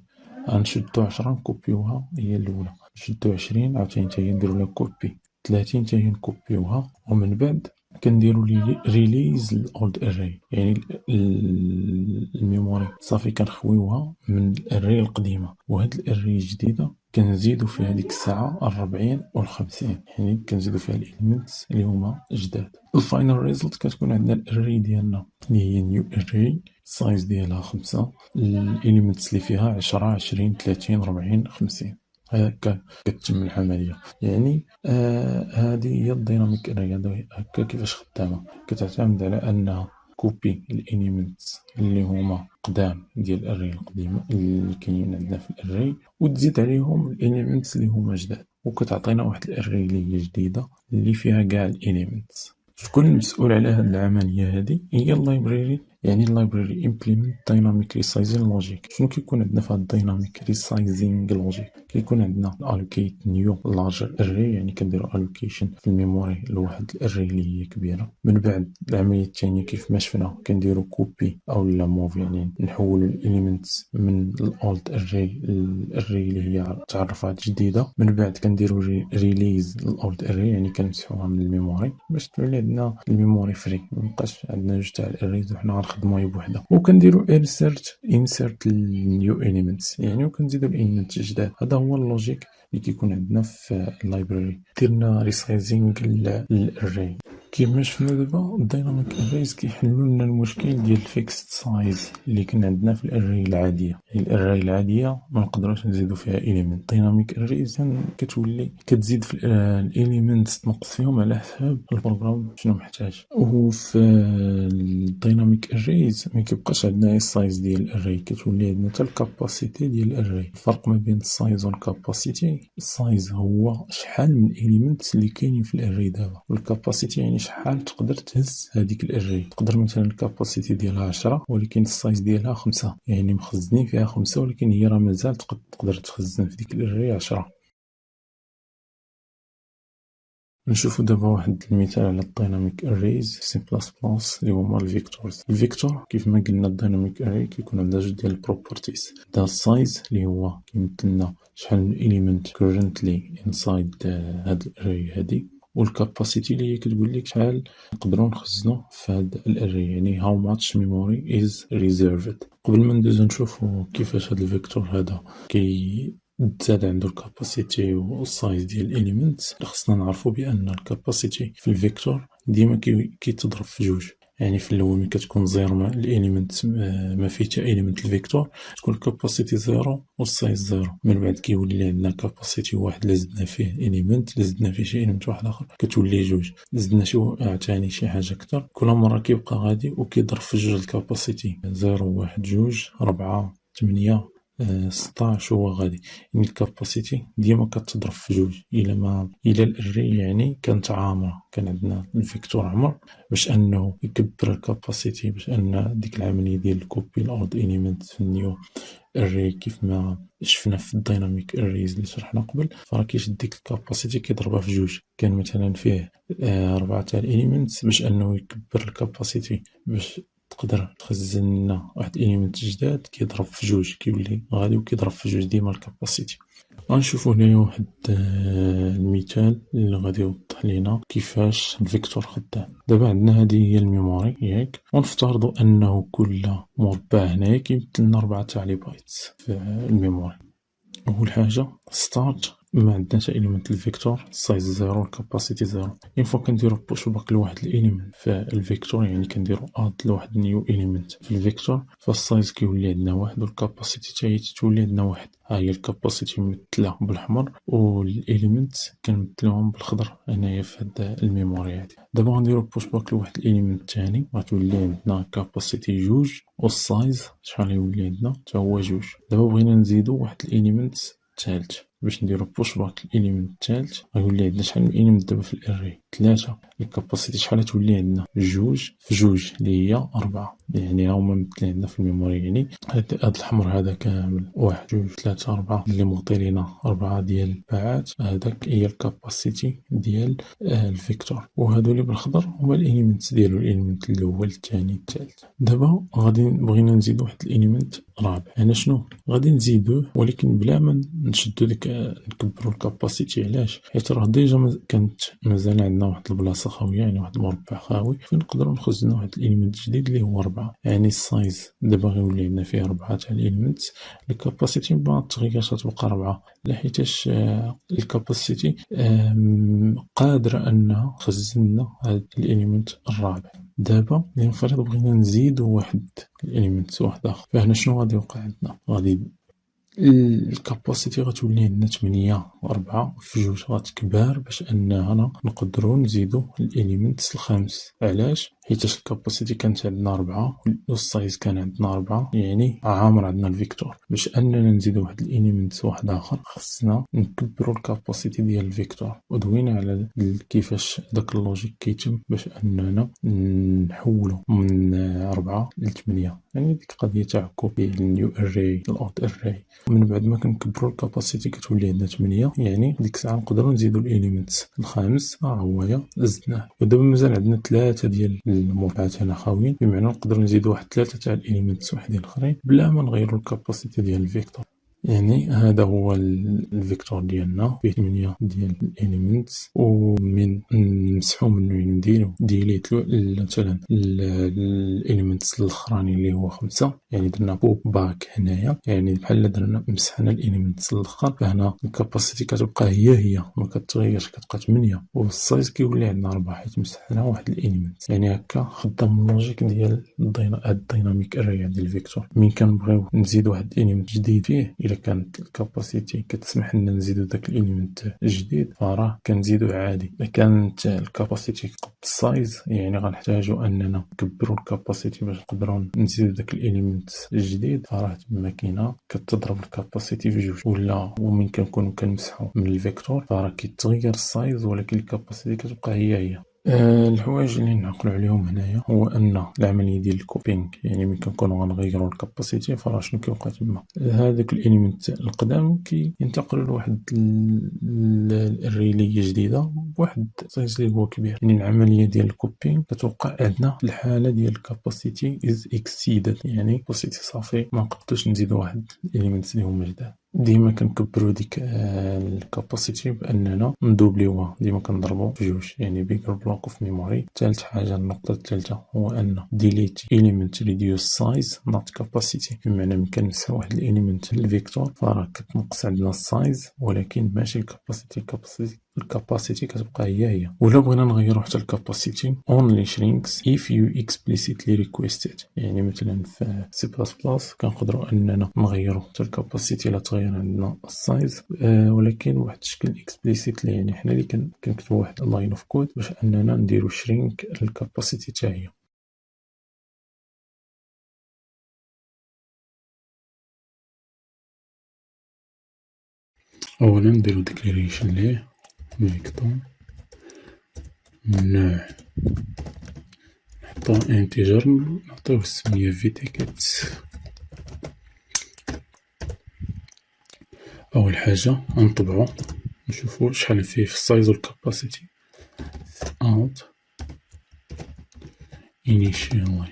غنشدو 10 نكوبيوها هي الاولى، نشدو 20 عاوتاني حتى هي نديرو لها كوبي، 30 حتى هي نكوبيوها، ومن بعد كنديرو ريليز الاولد اري. يعني الميموري صافي كنخويوها من الاري القديمه، وهاد الاري الجديده كنزيدو فيها ديك الساعه 40 و 50، يعني كنزيدو فيها الاليمنتس اللي هما جداد. الفاينل ريزلت كتكون عندنا الاري ديالنا اللي هي نيو اري السايز ديالها 5، الاليمنتس اللي فيها 10 20 30 40 50. هكا كتتم العملية. يعني هذه هي الديناميك اري. هكا كيفاش خدامة، كتعتمد على أنها كوبي الاليمنتس اللي هما قدام ديال الاري القديمة اللي كاينين عندنا في الاري، وتزيد عليهم الاليمنتس اللي هما جداد، وكتعطينا واحد الاري اللي هي جديدة اللي فيها كاع الاليمنتس. شكون المسؤول على هاد العملية هادي؟ هي اللايبراري. يعني اللايبراري implement dynamic resizing logic. شنو كيكون عندنا في هاد dynamic resizing logic؟ كيكون عندنا allocate new larger array، يعني كنديرو allocation في الميموري لواحد الاري اللي هي كبيرة. من بعد العملية الثانية كيف ما شفنا كنديرو كوبي او لا موف، يعني نحولو الاليمنتس من الاولد اري للاري اللي هي تعرفات جديدة. من بعد كنديرو ريليز الاولد اري، يعني كنمسحوها من الميموري باش تولي عندنا الميموري فري، مبقاش عندنا جوج تاع الاريز وحنا غنخدمو غير بوحدة. وكنديرو insert النيو اليمنتس، يعني وكنزيدو الاليمنت الجداد. هذا هو اللوجيك اللي كيكون عندنا في اللايبراري. درنا ريسايزينغ للاري. كيما شفنا دابا الديناميك اريز كيحلوا لنا المشكل ديال الفيكست سايز اللي كان عندنا في الاري العاديه. الاري العاديه ما نقدروش نزيدو فيها اليمنت. ديناميك اريز كتولي كتزيد في الاليمنتس، تنقص فيهم على حساب البروغرام شنو محتاج. وفي الديناميك اريز ما كيبقاش عندنا السايز ديال الاري، كتولي عندنا حتى الكاباسيتي ديال الاري. الفرق ما بين السايز والكاباسيتي، السايز هو شحال من الاليمنتس اللي كاينين في الاري دابا، والكاباسيتي يعني شحال تقدر تهز هذيك الاري. تقدر مثلا الكاباسيتي ديالها 10 ولكن السايز ديالها 5، يعني مخزنين فيها 5 ولكن هي راه مازال تقدر تخزن في ديك الاري 10. نشوفو دابا واحد المثال على الديناميك اريز في سي بلاس بلاس اللي هما الفيكتورز. الفيكتور كيف ما قلنا الديناميك اري كيكون عندها جوج ديال البروبرتيز. عندها السايز اللي هو كيمثل لنا شحال من اليمنت كورنتلي انسايد هاد الاري هادي، والكاباسيتي اللي هي كتقول لك شحال نقدروا نخزنوا في هاد الاري، يعني how much memory is reserved. قبل ما ندوزو نشوفو كيفاش هاد الفيكتور هذا تزاد عنده الكاباسيتي والسايز ديال الاليمنتس، خصنا نعرفو بان الكاباسيتي في الفيكتور ديما كيتضرب في جوج. يعني في الاول ملي كتكون زيرو الاليمنت ما فيه حتى اليمنت الفيكتور، تكون الكاباسيتي زيرو والسايز زيرو. من بعد كيولي عندنا كاباسيتي واحد اللي زدنا فيه اليمنت، اللي زدنا فيه شي اليمنت واحد اخر كتولي جوج، زدنا عاوتاني شي حاجه اكثر، كل مره كيبقى غادي وكيضرب في جوج الكاباسيتي. زيرو واحد جوج 4 8 16 هو غادي. يعني الكاباسيتي ديما كتضرب في جوج. الى الاري يعني كانت عامره، كان عندنا الفيكتور عمر باش انه يكبر الكاباسيتي، باش ان ديك العمليه ديال الكوبي الاولد اليمنت في النيو اري كيف ما شفنا في الديناميك اريز اللي شرحنا قبل، فراه كيشد ديك الكاباسيتي كيضربها في جوج. كان مثلا فيه 4 تاع الاليمنت، باش انه يكبر الكاباسيتي باش تقدر تخزن لنا واحد الاليمنت جداد كيضرب في جوج، كيولي غادي وكيضرب في جوج ديما الكاباسيتي. غنشوفو هنايا واحد المثال اللي غادي يوضح لينا كيفاش الفيكتور خدام. دابا عندنا هذه هي الميموري ياك، ونفترضوا انه كل مربع هنايا كيمثل لنا 4 تاع لي بايتس في الميموري. اول حاجه ستارت، ما عندنا حتى اليمنت الفيكتور، السايز زيرو الكاباسيتي زيرو. اين فوا كنديرو بوش باك لواحد الاليمنت في الفيكتور، يعني كنديرو اد لواحد نيو اليمنت في الفيكتور، فالسايز كيولي عندنا واحد والكاباسيتي حتى هي تولي عندنا واحد. ها هي الكاباسيتي ممثله بالاحمر والاليمنت كنمثلوهم بالخضر هنايا في هاد الميموري هادي. دابا غنديرو بوش باك لواحد الاليمنت الثاني، غتولي عندنا كاباسيتي جوج والسايز شحال يولي عندنا حتى هو جوج. دابا بغينا نزيدو واحد الاليمنت الثالث، باش نديرو بوش باك الاليمنت الثالث غيولي عندنا شحال من الاليمنت دابا في الاري 3. الكاباسيتي شحال تولي عندنا جوج في جوج اللي هي 4، يعني هما ممثلين عندنا في الميموري. يعني هاد الحمر هذا كامل 1 2 3 4 اللي مغطي لينا 4 ديال الباعات، هذاك هي الكاباسيتي ديال الفيكتور. وهادو اللي بالخضر هما الاليمنت ديالو، الاليمنت الاول الثاني الثالث. دابا غادي بغينا نزيدو واحد الاليمنت رابع، انا شنو غادي نزيدوه ولكن بلا ما نشدو ديك نكبرو الكاباسيتي. علاش؟ حيت راه ديجا كانت مازال عندنا واحد البلاصه خاويه، يعني واحد المربع خاوي فين نقدروا نخزنوا واحد الاليمنت جديد اللي هو 4. يعني السايز دابا غيولي عندنا فيه 4 تاع الاليمنت، الكاباسيتي ما تغيرش غتبقى 4 لحيتاش الكاباسيتي قادره انها تخزن هذا الاليمنت الرابع. دابا لنفرض بغينا نزيدو واحد الاليمنت واحد اخر، فهنا شنو غادي يوقع عندنا؟ غادي الكاباسيتي غتولي عندنا 8 و4 في جوج غتكبر باش اننا نقدروا نزيدو الاليمنتس الخامس. علاش؟ حيتاش الكاباسيتي كانت عندنا 4 والسايز كان عندنا 4، يعني عامر عندنا الفيكتور. باش اننا نزيدو واحد الاليمنت واحد اخر خصنا نكبروا الكاباسيتي ديال الفيكتور. ودوينا على كيفاش داك اللوجيك كيتم باش اننا نحولوا من 4 ل 8، يعني ديك قضيه تعكب النيو اري الاوت اري. من بعد ما كنكبروا الكاباسيتي كتولي عندنا 8، يعني ديك الساعه نقدروا نزيدوا الاليمنت الخامس. ها هو زدناه. ودابا مازال عندنا 3 ديال المربعات هنا خاويين، بمعنى نقدروا نزيدوا واحد 3 تاع الاليمنتس وحدين اخرين بلا ما نغيروا الكاباسيتي ديال الفيكتور. يعني هذا هو الفيكتور ديالنا فيه 8 ديال الاليمنتس، ومن نمسحو منه نديرو ديليت مثلا الاليمنتس الاخراني اللي هو 5، يعني درنا بوب باك هنايا، يعني بحال درنا مسحنا الاليمنتس الاخر. فهنا الكاباسيتي كتبقى هي ما كتغيرش، كتبقى 8، والسايز كيولي عندنا 4 حيت مسحنا واحد الاليمنت. يعني هكا خدام اللوجيك ديال الديناميك اري ديال الفيكتور. من كنبغيو نزيد واحد الاليمنت جديد فيه، الا كانت الكاباسيتي كتسمح لنا نزيدو داك الاليمنت الجديد فراه كنزيدو عادي. الا كانت الكاباسيتي قد السايز، يعني غنحتاجو اننا نكبروا الكاباسيتي باش نقدروا نزيدو داك الاليمنت الجديد، فراه تما كاينه كتضرب الكاباسيتي في جوج. ولا ومن كنكونوا كنمسحوا من الفيكتور فراه كيتغير السايز ولكن الكاباسيتي كتبقى هي. الحوايج اللي نعقلوا عليهم هنايا هو ان العمليه ديال الكوبينغ، يعني ملي كنكونوا غنغيروا الكاباسيتي فراه شنو كيوقع تما، هذاك الاليمنت القدام كينتقلوا لواحد الاري اللي هي جديده بواحد السايز اللي هو كبير. يعني العمليه ديال الكوبينغ كتوقع عندنا في الحاله ديال الكاباسيتي از اكسيدد، يعني الكاباسيتي صافي ما نقدرش نزيدوا واحد الاليمنت اللي هما جداد. ديما كنكبروا ديك الكاباسيتي باننا ندوبليوها، ديما كنضربوا في جوج، يعني بيجر بلوك اوف ميموري. ثالث حاجه النقطه الثالثه هو ان ديليت element reduce size not capacity، بمعنى ملي كنمسحوا واحد الاليمنت الفيكتور فراه كتنقص عندنا السايز ولكن ماشي الكاباسيتي كتبقى هي. ولا بغينا نغيروا حتى الكاباسيتي only shrinks if you explicitly request it، يعني مثلا في سي بلاس بلاس كنقدروا اننا نغيروا حتى الكاباسيتي الا تغير عندنا السايز، ولكن بواحد الشكل اكسبليسيت، يعني حنا اللي كنكتبوا واحد لاين اوف كود باش اننا نديروا شرينك الكاباسيتي حتى هي. اولا نديرو ديكليريشن ليه فيكتور من نوع نحطو انتيجر، نعطيوه السمية في تيكيتس. اول حاجة نطبعو نشوفو شحال فيه في السايز والكاباسيتي. اوت initially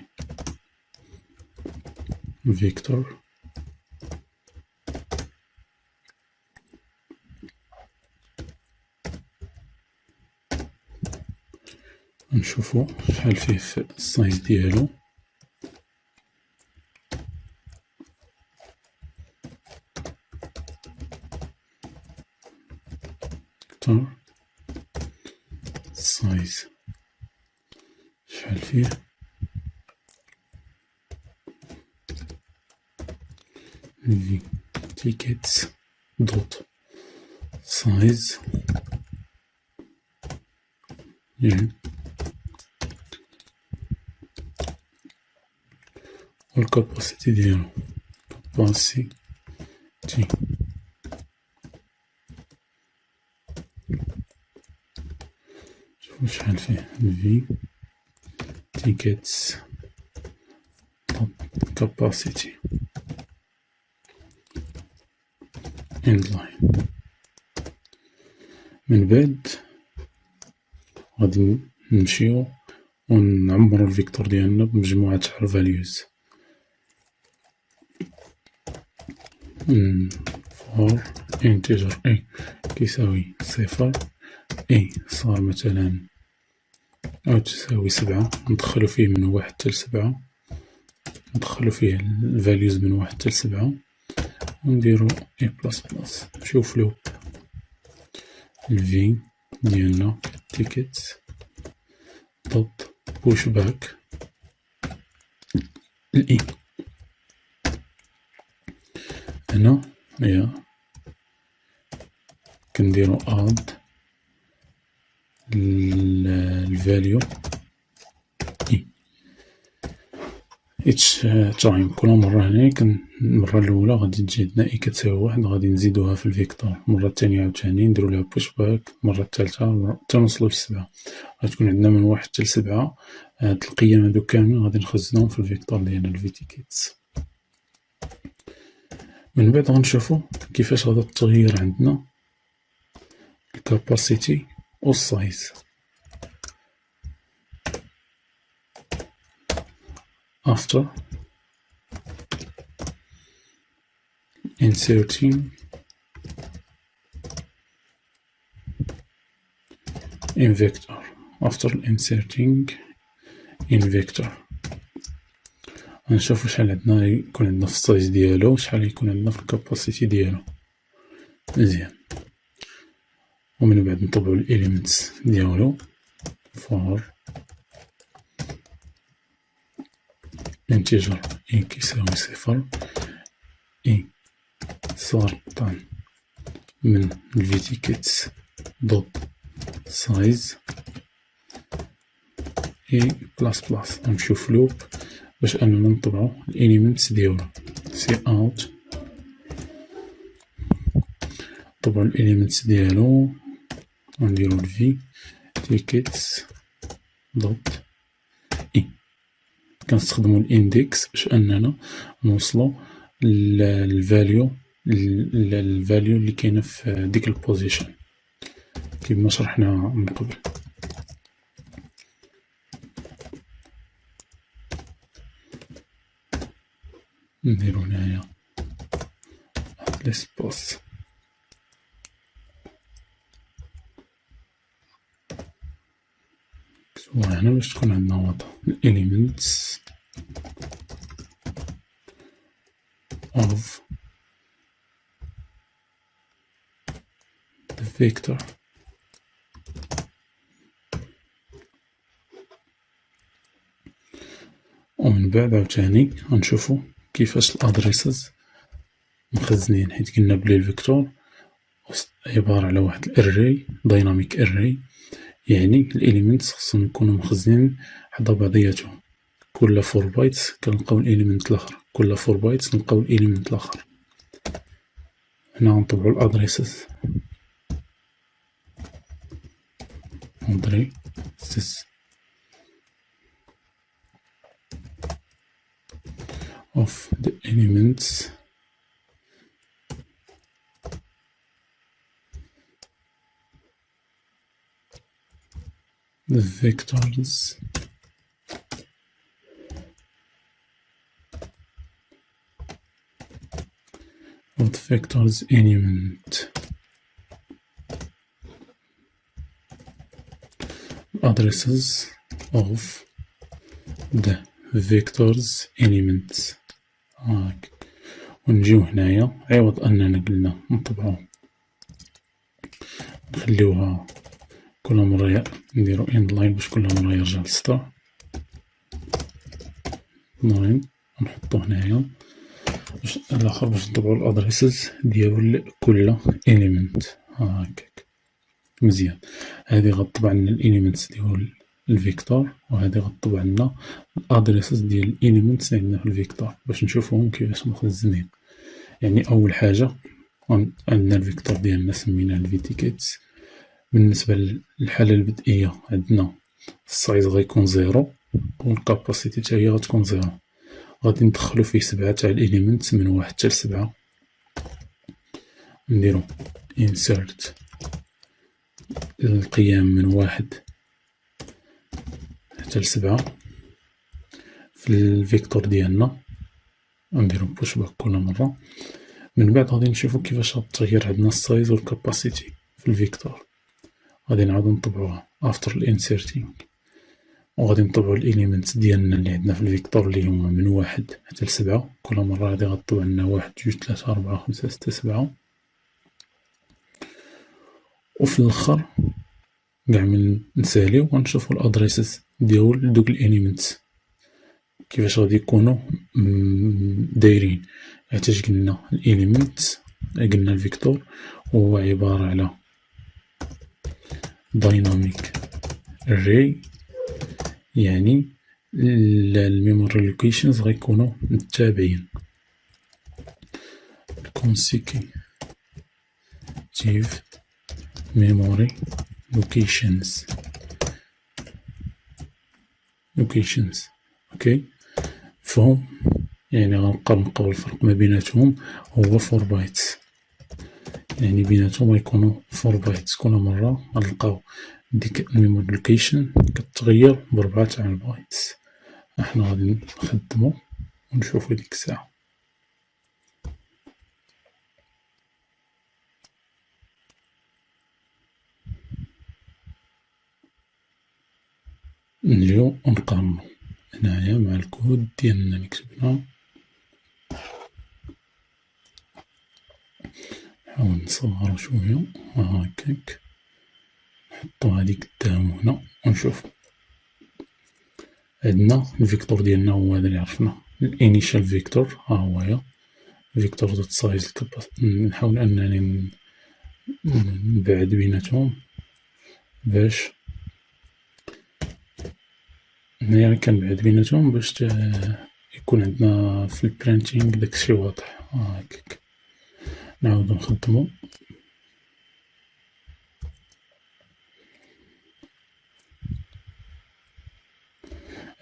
فيكتور نشوفو شحال فيه في السايز ديالو. فيكتور السايز شحال فيه، في تيكيتس دوت سايز والكاباسيتي ديالو كاباسيتي شوفو شحال فيه في تيكيتس كاباسيتي end line. من بعد غادي نمشيو ونعمرو الفيكتور ديالنا بمجموعة تاع values for integer a كيساوي 0 a صار مثلا أو تساوي 7، ندخلو فيه من 1 حتى ل7، ندخلو فيه الفاليوز من 1 حتى ل7 ونديرو a بلس بلس. نشوف لوب الفي ديالنا تيكيتس دوت بوش باك الإي. هنا هي كنديرو اد الفاليو اي each time. كل مرة هنا المرة الأولى غادي تجي عندنا اي كتساوي واحد، غادي نزيدوها في الفيكتور. المرة الثانية عاوتاني نديرو لها بوش باك، المرة الثالثة حتى نوصلو ل7. غتكون عندنا من 1 حتى ل7. هاد القيم هادو كاملين غادي نخزنوهم في الفيكتور ديالنا الفيتيكيتس. من بعد غنشوفو كيفاش غادا تغير عندنا الكاباسيتي و السايز. after inserting in vector. after inserting in vector غنشوفو شحال عندنا يكون عندنا في السايز ديالو وشحال يكون عندنا في الكاباسيتي ديالو. مزيان. ومن بعد نطبعو الاليمنتس ديالو for انتيجر اي كيساوي 0 اي سارطان من الفيتيكيتس دوت سايز اي بلاس بلاس. نمشيو في لوب باش اننا نطبعو الاليمنتس ديالو. سي اوت نطبعو الاليمنتس ديالو ونديرو الفي تيكيتس دوت اي. كنستخدمو الاندكس باش اننا نوصلو للفاليو اللي كاينه في ديك البوزيشن كيما شرحنا من قبل. نديرو هنايا واحد ليسباس نكتبوها هنا باش تكون عندنا واضحة. elements of the vector ومن بعد عاوتاني غنشوفو كيفاش الادريسز مخزنين، حيت قلنا بلي الفيكتور عبارة على واحد الاري دايناميك اري، يعني الاليمنتس خصهم يكونوا مخزنين حدا بعضياتهم. كل 4 بايتس كنلقاو الاليمنت الاخر، كل 4 بايتس نلقاو الاليمنت الاخر. هنا غنطبعو الادريسز addresses of the elements the vectors of the vectors element addresses of the vectors elements. هاك ونجيو هنايا عوض اننا قلنا نطبعو نخليوها كل مرة نديرو end line باش كل مرة يرجع للسطر لاين، نحطو هنايا باش الاخر باش نطبعو الادريسز ديال كل element. هاكاك مزيان. هادي غطبع لنا الاليمنتس ديال الفيكتور وهادي غطبع لنا الادريسز ديال الاليمنتس عندنا في الفيكتور باش نشوفوهم كيفاش مخزنين. يعني اول حاجه عندنا الفيكتور ديالنا سميناه الفيتيكيتس. بالنسبه للحاله البدئيه عندنا السايز غيكون 0 والكاباسيتي حتى هي غتكون 0. غادي ندخلو فيه 7 تاع الاليمنتس من 1 حتى ل7. نديرو insert القيم من 1 حتى ل7 في الفيكتور ديالنا، نديرو بوش باك كل مرة. من بعد غادي نشوفو كيفاش غتغير عندنا السايز والكاباسيتي في الفيكتور. غادي نعاودو نطبعوها after inserting وغادي نطبعو الاليمنتس ديالنا اللي عندنا في الفيكتور اللي هما من 1 حتى ل7. كل مرة غادي غطبع لنا 1 2 3 4 5 6 7. وفي الاخر كاع من نساليو غنشوفو الادريسز ديال دوك الاليمنتس كيفاش غادي يكونوا دايرين. حيتاش قلنا الاليمنتس قلنا الفيكتور هو عبارة على دايناميك array، يعني الميموري لوكيشنز غيكونو متابعين. consecutive memory locations اوكي، فهم يعني غنبقاو الفرق ما بيناتهم هو 4 بايتس، يعني بيناتهم غيكونوا 4 بايتس. كل مرة غنلقاو ديك الميموري لوكيشن كتغير ب4 تاع البايتس. احنا غادي نخدمو ونشوفو ديك الساعة. نجيو ونقارنو هنايا مع الكود ديالنا اللي كتبنا. نحاول نصغرو شوية هكاك، نحطو هادي قدامو هنا ونشوفو. عندنا الفيكتور ديالنا هو هذا اللي عرفنا، الانيشال فيكتور ها هويا فيكتور دوت سايز. نحاول انني نبعد بيناتهم باش هنايا كنبعد بيناتهم باش يكون عندنا في البرينتينغ داكشي واضح هكاك. نعاودو نخدمو.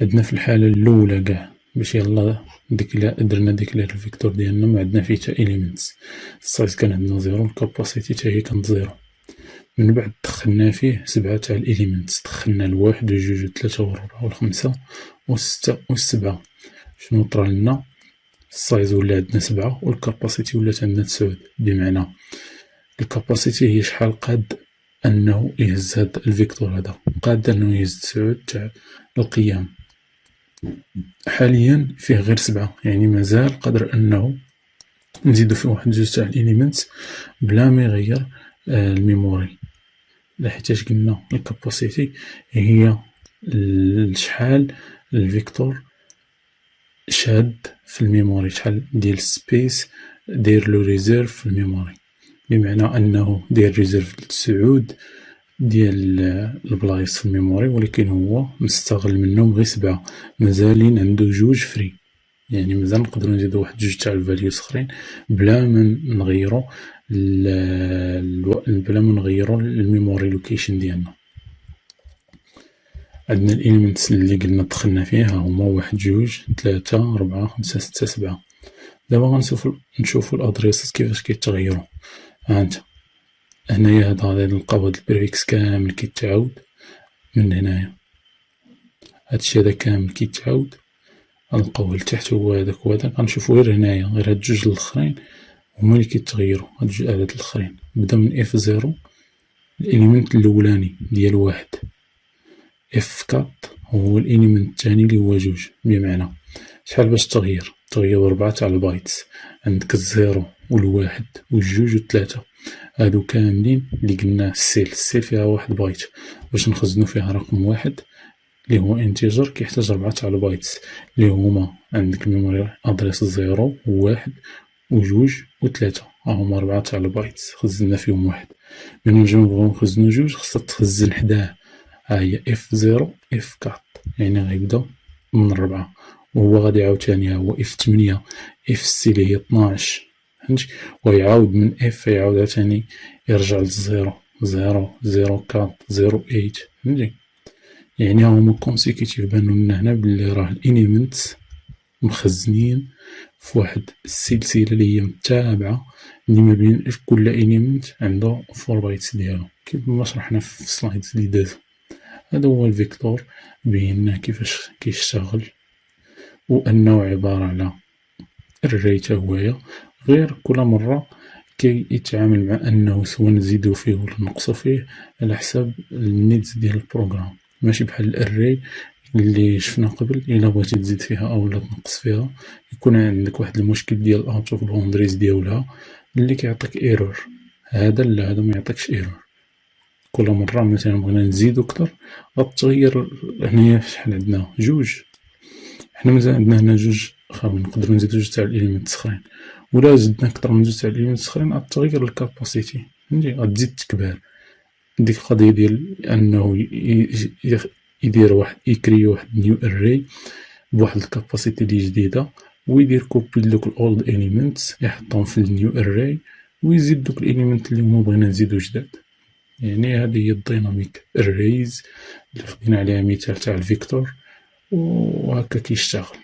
عندنا في الحالة الأولى كاع باش يلا درنا ديكلير الفيكتور ديالنا ما عندنا فيه تا إليمنتس، السايز كان عندنا زيرو، الكاباسيتي تا هي كانت زيرو. من بعد دخلنا فيه 7 تاع الإليمنتس، دخلنا الواحد وجوج وثلاثة وربعة والخمسة والستة والسبعة. شنو طرالنا؟ السايز ولا عندنا 7 والكاباسيتي ولات عندنا 9، بمعنى الكاباسيتي هي شحال قاد أنه يهز هاد الفيكتور هذا، قاد أنه يهز 9 تاع القيم. حاليا فيه غير 7، يعني مازال قادر أنه نزيدو فيه واحد جوج تاع الإليمنتس بلا ما يغير الميموري، لحيتاش قلنا الكاباسيتي هي شحال الفيكتور شاد في الميموري، شحال ديال السبيس داير لو ريزيرف في الميموري، بمعنى أنه داير ريزيرف ل9 ديال البلايص في الميموري، ولكن هو مستغل منهم غير 7، مازالين عندو جوج فري، يعني مازال نقدرو نزيدو واحد جوج تاع الفاليوز اخرين بلا ما نغيرو الميموري لوكيشن ديالنا. عندنا الاليمنتس اللي قلنا دخلنا فيها هما 1 2 3 4 5 6 7. دابا غنشوفو الادريسات كيفاش كيتغيرو. هانت هنايا هاد غادي نلقاو هاد البريفيكس كامل كيتعاود من هنايا، هادشي هذا كامل كيتعاود غنلقاوه لتحت هو هداك وهداك. غنشوفو غير هنايا غير هاد جوج الاخرين هما اللي كيتغيرو، هاد جوج اعداد الاخرين بدا من اف 0 الاليمنت الاولاني ديال 1، اف 4 هو الاليمنت الثاني اللي هو 2، بمعنى شحال باش تغير 4 تاع البايتس. عندك الزيرو والواحد والجوج والثلاثة هادو كاملين اللي قلنا السيل فيها 1 بايت، باش نخزنو فيها رقم 1 اللي هو انتيجر كيحتاج 4 تاع البايتس اللي هما عندك الميموري ادريس 0 و1 و2 و3 هما 4 تاع البايتس خزنا فيهم 1. من نجيو نبغيو نخزنو 2 خصها تخزن حداه، ها هي اف 0 اف 4، يعني غيبدا من 4، وهو غادي عاوتاني هو اف 8 اف سي اللي هي 12 فهمتي، ويعاود من اف يعاود عاوتاني يرجع للزيرو 0 0 4 0 8 فهمتي. يعني هما كونسيكيتيف بانو لنا هنا بلي راه الانيمنتس مخزنين في واحد السلسلة اللي هي متابعة اللي ما بين كل انيمنت عنده 4 بايتس ديالو كيف ما شرحنا في السلايدز اللي دازو. هذا هو الفيكتور بينا كيفاش كيشتغل، وأنه عبارة على array تا هويا، غير كل مرة كيتعامل مع أنه سوا نزيدو فيه ولا نقصو فيه على حساب النيدز ديال البروغرام، ماشي بحال الاري اللي شفنا قبل إلا بغيتي تزيد فيها أو لا تنقص فيها يكون عندك واحد المشكل ديال اوت اوف باوندريز ديالها اللي كيعطيك ايرور. هذا لا، هذا ميعطيكش ايرور. كل مرة مثلا بغينا نزيدو كتر غتغير. هنايا شحال عندنا 2، حنا مازال عندنا هنا 2 خاوي نقدرو نزيدو جوج تاع الإليمنت سخرين، ولا زدنا كتر من جوج تاع الإليمنت سخرين غتغير الكاباسيتي فهمتي، غتزيد تكبر. ديك القضية ديال أنه يدير واحد يكري واحد نيو أري بواحد الكاباسيتي لي جديدة، ويدير كوبي لدوك الأولد إليمنتس يحطهم في النيو أري، ويزيد دوك الإليمنت لي هما بغينا نزيدو جداد. يعني هادي هي الديناميك أريز اللي خدينا عليها مثال تاع الفيكتور، وهكا كيشتغل.